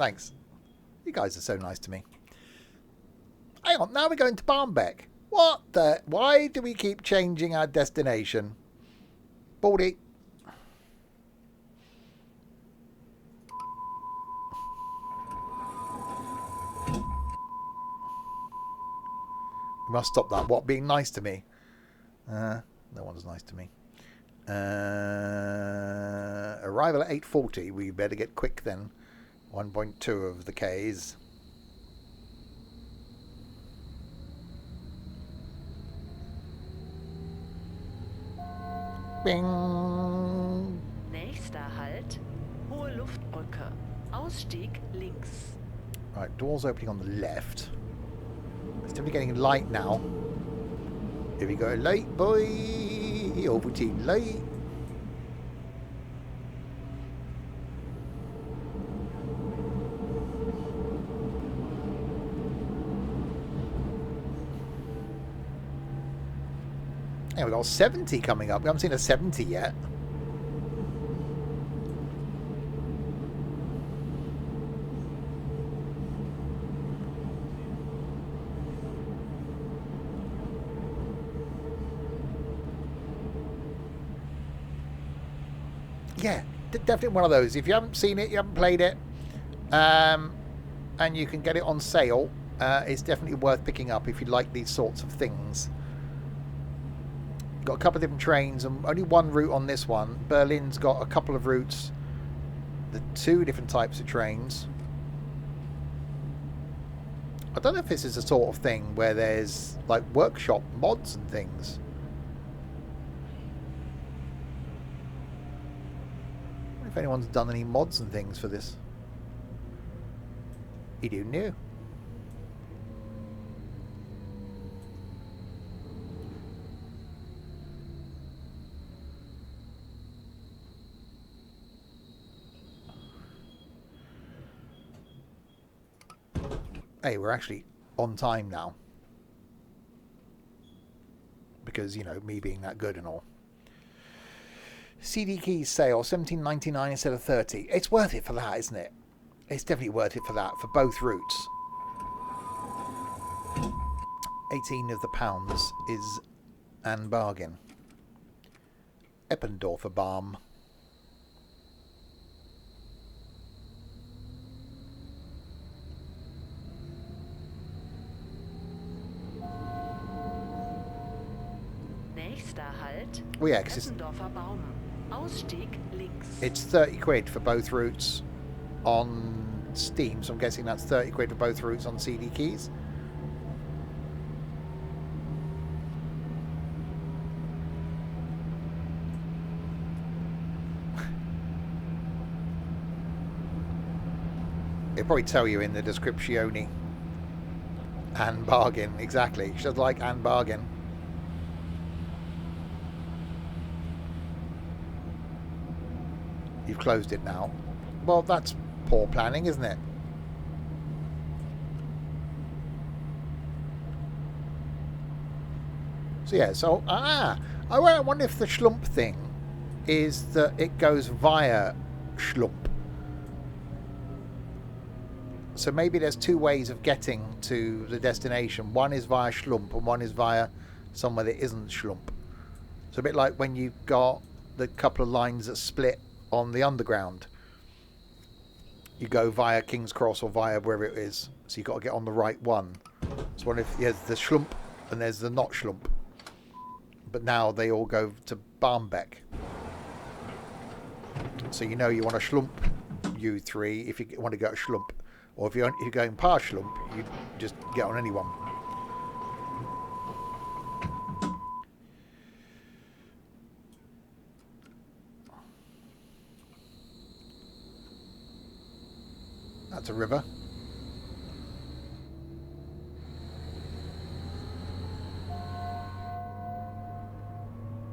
Thanks. You guys are so nice to me. Hang on, now we're going to Barmbek. What the... Why do we keep changing our destination? Baldy. We must stop that. What, being nice to me? No one's nice to me. Arrival at 8:40. We better get quick then. 1.2 of the Ks. Bing. Nächster Halt, Hohe Luftbrücke. Ausstieg links. Right, doors opening on the left. It's definitely getting light now. Here we go, light boy. Ovaltine light. Yeah, we've got 70 coming up. We haven't seen a 70 yet. Yeah, definitely one of those. If you haven't seen it, you haven't played it, and you can get it on sale, it's definitely worth picking up if you like these sorts of things. Got a couple of different trains and only one route on this one. Berlin's got a couple of routes, the 2 different types of trains. I don't know if this is the sort of thing where there's like workshop mods and things. I wonder if anyone's done any mods and things for this. You do know. Hey, we're actually on time now. Because, you know, me being that good and all. CD keys sale, $17.99 instead of $30. It's worth it for that, isn't it? It's definitely worth it for that, for both routes. 18 of the pounds is an bargain. Eppendorfer Balm. Nächster Halt, Well, yeah, 'cause Eppendorfer Baum. Ausstieg links. it's 30 quid for both routes on Steam, so I'm guessing that's 30 quid for both routes on CD keys. It'll probably tell you in the descriptione. And bargain, exactly. Just like and bargain. You've closed it now. Well, that's poor planning, isn't it? So yeah, so I wonder if the Schlump thing is that it goes via Schlump. So maybe there's 2 ways of getting to the destination. One is via Schlump and one is via somewhere that isn't Schlump. So a bit like when you've got the couple of lines that split on the underground. You go via King's Cross or via wherever it is. So you've got to get on the right one. So what if there's the Schlump and there's the not Schlump. But now they all go to Barmbek. So you know you want a Schlump U3 if you want to go to Schlump. Or if you're going past Schlump, you just get on any one. That's a river.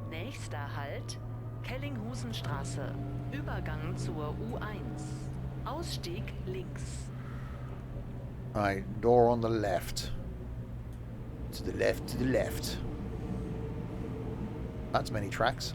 Nächster Halt, Kellinghusenstraße. Übergang zur U1. Ausstieg links. Right, door on the left. To the left, to the left. That's many tracks.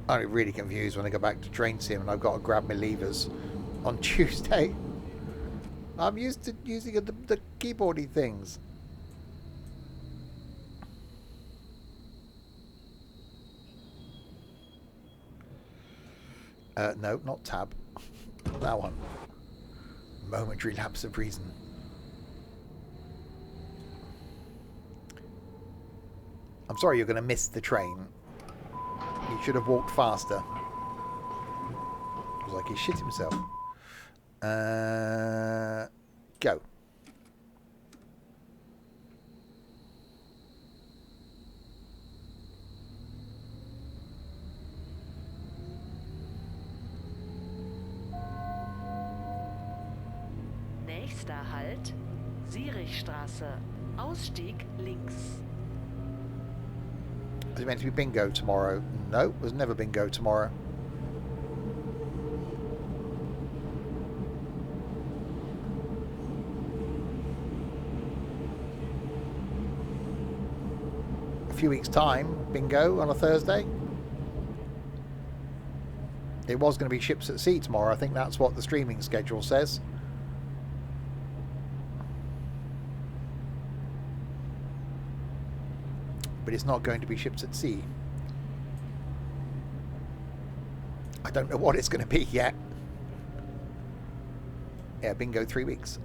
I'm really confused when I go back to train sim and I've got to grab my levers on Tuesday. I'm used to using the keyboardy things. No, not tab. That one. Momentary lapse of reason. I'm sorry you're going to miss the train. He should have walked faster. It was like he shit himself. Go. Nächster Halt, Sierichstraße. Ausstieg links. Is it meant to be bingo tomorrow? No, there's never bingo tomorrow. A few weeks' time, bingo on a Thursday. It was going to be ships at sea tomorrow. I think that's what the streaming schedule says. But it's not going to be ships at sea. I don't know what it's going to be yet. Yeah, bingo 3 weeks.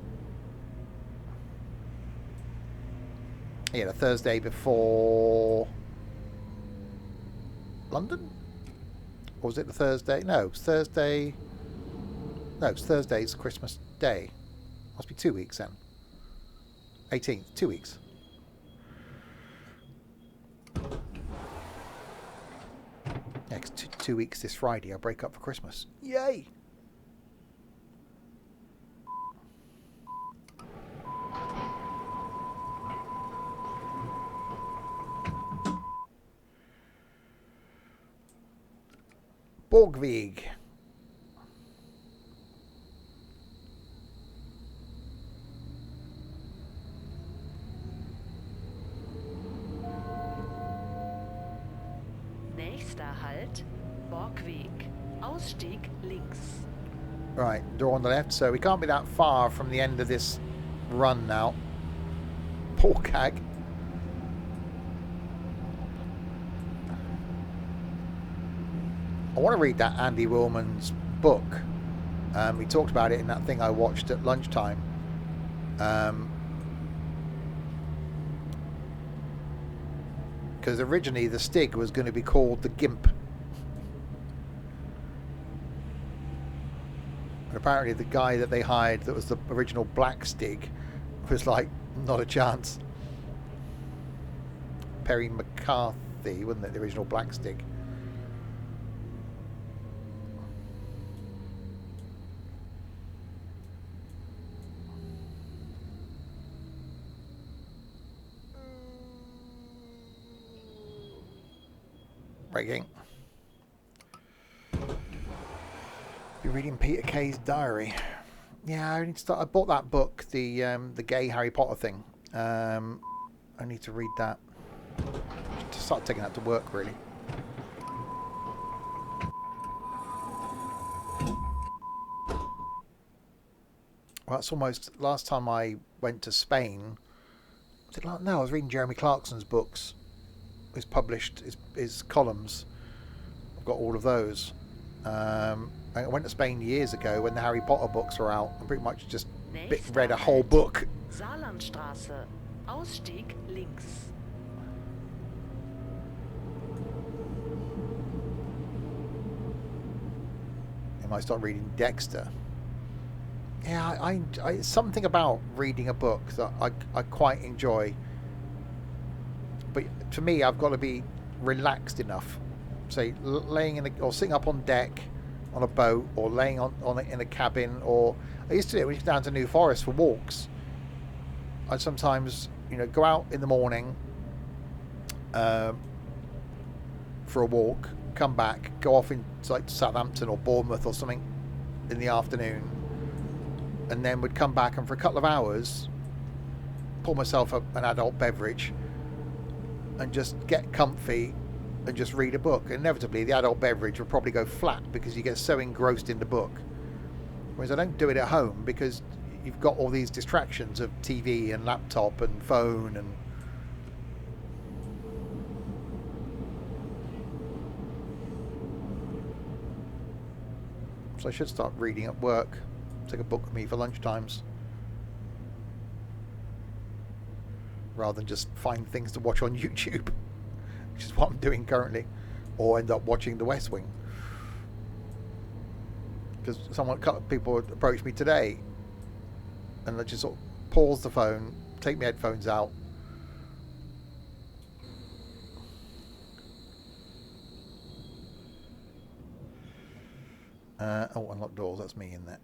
Yeah, the Thursday before London? Or was it the Thursday? No, it's Thursday. No, it's Thursday's Christmas Day. Must be 2 weeks then. 18th, 2 weeks. Next 2 weeks this Friday, I break up for Christmas. Yay! Borgweg. Nächster Halt, Borgweg. Ausstieg links. Right, door on the left, so we can't be that far from the end of this run now. Poor cag. I want to read that Andy Willman's book. We talked about it in that thing I watched at lunchtime. Because originally the Stig was going to be called the Gimp. And apparently the guy that they hired that was the original Black Stig was like, not a chance. Perry McCarthy, wasn't it, the original Black Stig? Breaking. Be reading Peter Kay's diary. Yeah, I need to start. I bought that book, the gay Harry Potter thing. I need to read that. To start taking that to work, really. Well, that's almost last time I went to Spain. Was it like, no, I was reading Jeremy Clarkson's books. He's published his columns. I've got all of those. I went to Spain years ago when the Harry Potter books were out. I pretty much just read a whole book. Saarlandstraße. Ausstieg links. I might start reading Dexter. Yeah, I something about reading a book that I quite enjoy. But for me, I've got to be relaxed enough. Say, laying or sitting up on deck on a boat, or laying on it in a cabin, or I used to do it when you go down to New Forest for walks. I'd sometimes, go out in the morning for a walk, come back, go off in like Southampton or Bournemouth or something in the afternoon, and then would come back and for a couple of hours pour myself an adult beverage and just get comfy and just read a book. Inevitably, the adult beverage will probably go flat because you get so engrossed in the book. Whereas I don't do it at home because you've got all these distractions of TV and laptop and phone and... So I should start reading at work. Take a book with me for lunchtimes. Rather than just find things to watch on YouTube. Which is what I'm doing currently. Or end up watching The West Wing. Because a couple of people approached me today. And I just sort of pause the phone. Take my headphones out. Oh, unlock doors. That's me in there.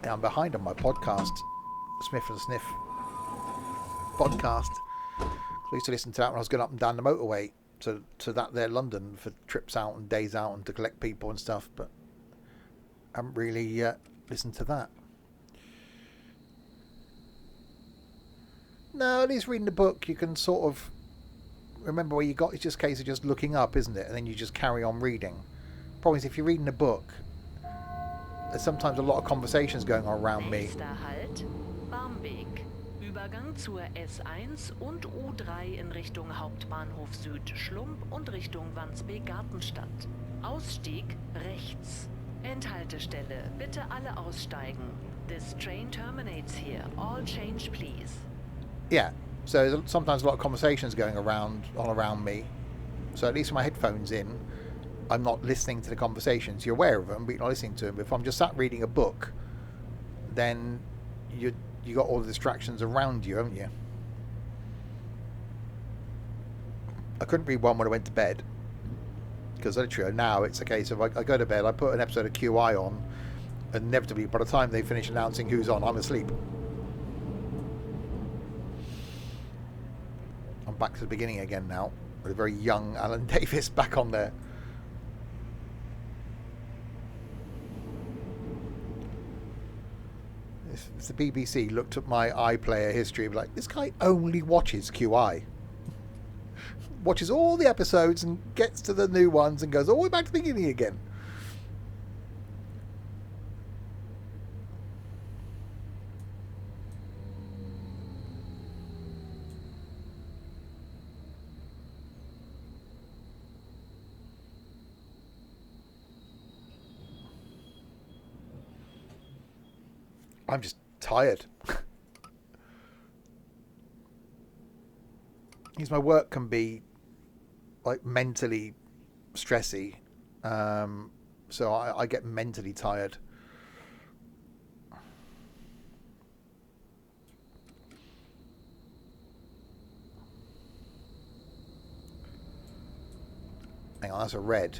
Yeah, I'm behind on my podcast. Smith and Sniff podcast. I used to listen to that when I was going up and down the motorway to that there London for trips out and days out and to collect people and stuff. But I haven't really listened to that. No, at least reading the book, you can sort of remember where you got. It's just a case of just looking up, isn't it? And then you just carry on reading. Problem is, if you're reading a book, there's sometimes a lot of conversations going on around me. Nächster Halt, Barmbek. Übergang zur S1 und U3 in Richtung Hauptbahnhof Süd Schlump und Richtung Wandsbek-Gartenstadt. Ausstieg rechts. Endhaltestelle, bitte alle aussteigen. This train terminates here. All change please. Yeah, so there's sometimes a lot of conversations going around me. So at least with my headphones in, I'm not listening to the conversations. You're aware of them, but you're not listening to them. If I'm just sat reading a book, then you got all the distractions around you, haven't you? I couldn't read one when I went to bed. Because literally now it's a case of I go to bed, I put an episode of QI on, and inevitably by the time they finish announcing who's on, I'm asleep. I'm back to the beginning again now, with a very young Alan Davis back on there. If the BBC looked at my iPlayer history, like, this guy only watches QI. Watches all the episodes and gets to the new ones and goes all the way back to the beginning again. I'm just tired. Because my work can be like mentally stressy, so I get mentally tired. Hang on, that's a red.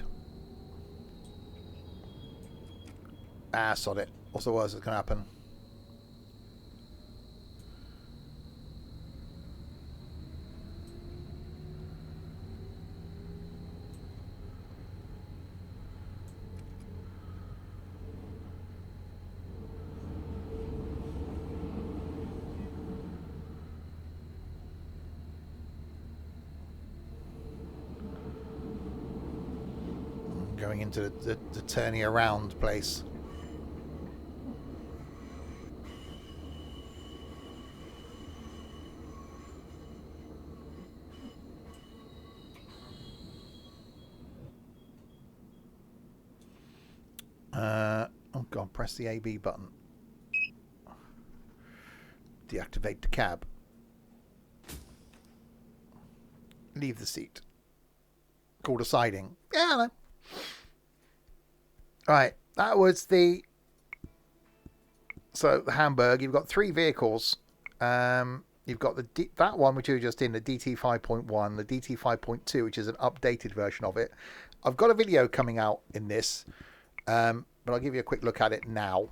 Ah, sod it. What's the worst that's going to happen? Going into the turning around place. Oh god, press the AB button. Deactivate the cab. Leave the seat. Call the siding. Yeah, I know. Right, that was the Hamburg. You've got 3 vehicles. You've got that one which you were just in, the DT 5.1, the DT 5.2, which is an updated version of it. I've got a video coming out in this, but I'll give you a quick look at it now.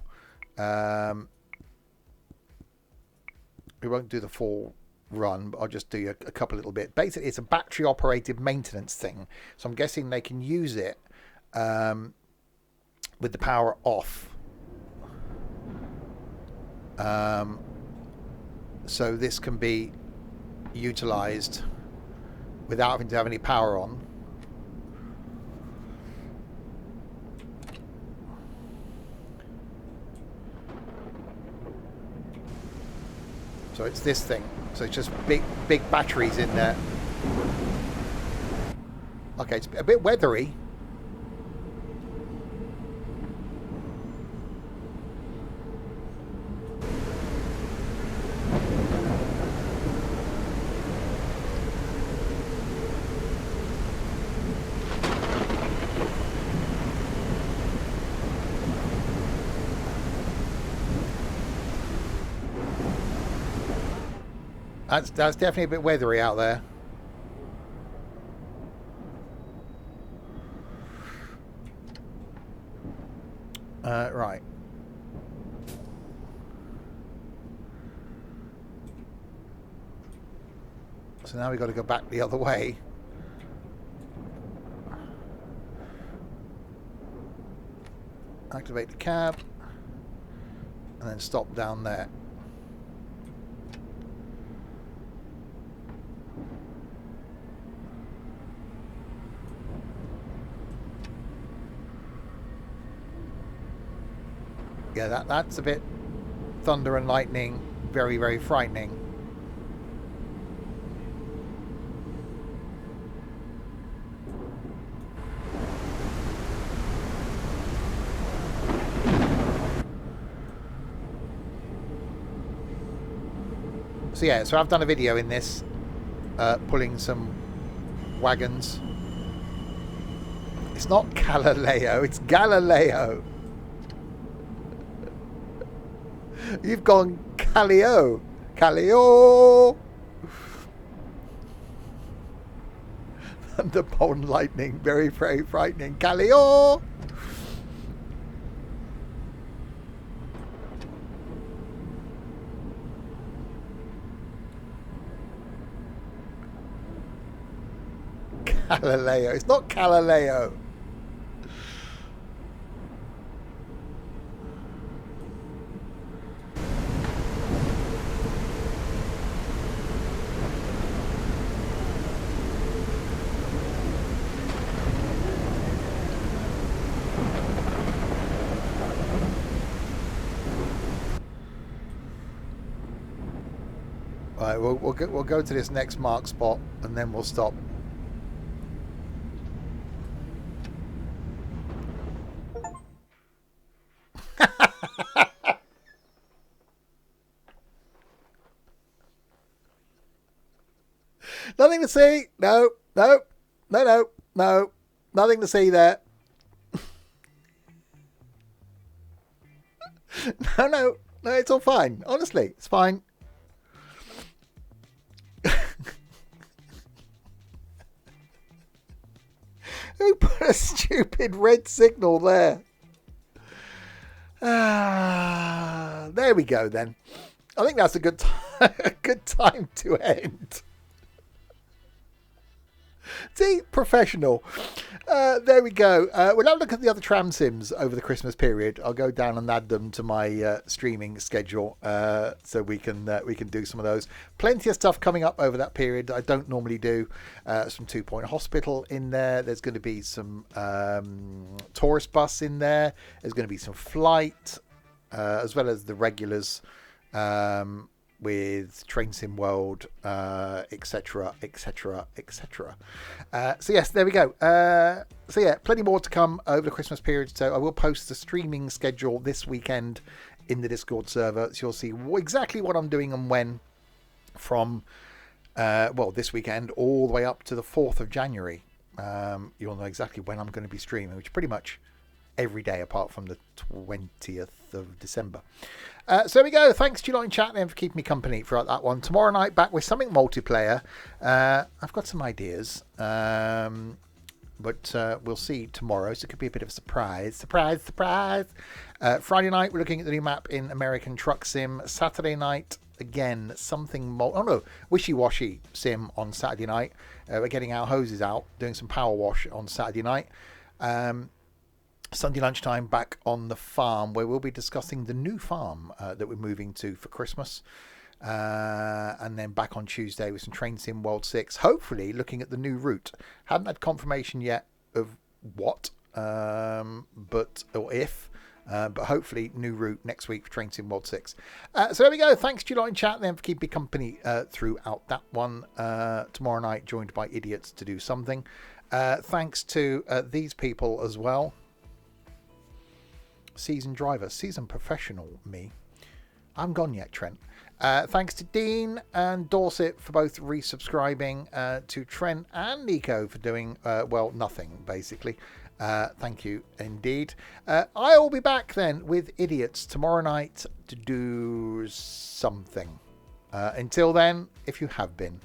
We won't do the full run, but I'll just do a couple little bit. Basically, it's a battery operated maintenance thing, so I'm guessing they can use it with the power off. So this can be utilized without having to have any power on. So it's this thing. So it's just big batteries in there. Okay, it's a bit weathery. That's definitely a bit weathery out there. Right. So now we've got to go back the other way. Activate the cab. And then stop down there. Yeah, that's a bit thunder and lightning, very, very frightening. So yeah, so I've done a video in this, pulling some wagons. It's not Galileo, it's Galileo. You've gone Calio. Calio. Thunderbolt and lightning. Very, very frightening. Calio. Galileo. It's not Galileo. Right, we'll go to this next mark spot and then we'll stop. Nothing to see. No. Nothing to see there. No, it's all fine. Honestly, it's fine. Who put a stupid red signal there? There we go then. I think that's a good time to end. See, professional. There we go. We'll have a look at the other tram sims over the Christmas period. I'll go down and add them to my streaming schedule, so we can do some of those. Plenty of stuff coming up over that period that I don't normally do. Some 2 Point Hospital in there. There's going to be some tourist bus in there. There's going to be some flight, as well as the regulars. With Train Sim World, etc. So yes, there we go. So yeah, plenty more to come over the Christmas period. So I will post the streaming schedule this weekend in the Discord server, so you'll see exactly what I'm doing and when from this weekend all the way up to the 4th of January. You'll know exactly when I'm going to be streaming, which is pretty much every day apart from the 20th of December. So there we go. Thanks to you lot in chat then for keeping me company throughout that one. Tomorrow night back with something multiplayer. I've got some ideas, but we'll see tomorrow. So it could be a bit of a surprise. Friday night we're looking at the new map in American Truck Sim. Saturday night again something wishy-washy sim on Saturday night. We're getting our hoses out, doing some power wash on Saturday night. Sunday lunchtime back on the farm, where we'll be discussing the new farm that we're moving to for Christmas. And then back on Tuesday with some Train Sim World 6, hopefully looking at the new route. Haven't had confirmation yet of what, but hopefully new route next week for Train Sim World 6. So there we go. Thanks to you lot in chat then for keeping company throughout that one. Tomorrow night, joined by idiots to do something. Thanks to these people as well. Seasoned driver, seasoned professional, me. I haven't gone yet, Trent. Thanks to Dean and Dorset for both resubscribing, to Trent and Nico for doing, nothing, basically. Thank you indeed. I will be back then with idiots tomorrow night to do something. Until then, if you have been,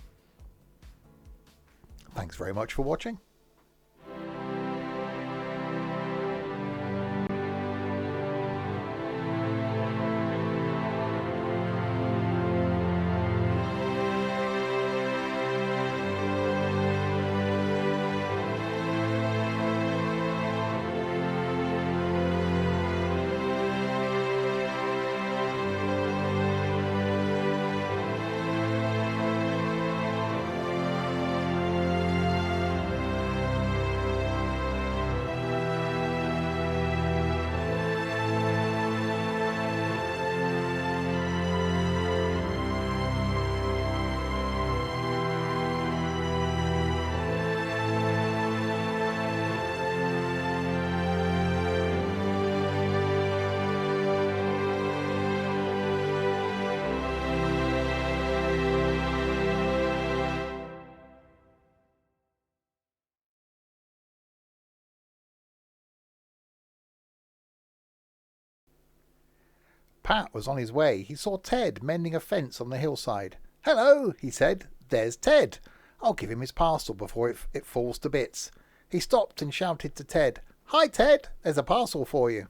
thanks very much for watching. Pat was on his way. He saw Ted mending a fence on the hillside. "Hello," he said. "There's Ted. I'll give him his parcel before it falls to bits." He stopped and shouted to Ted, "Hi, Ted. There's a parcel for you."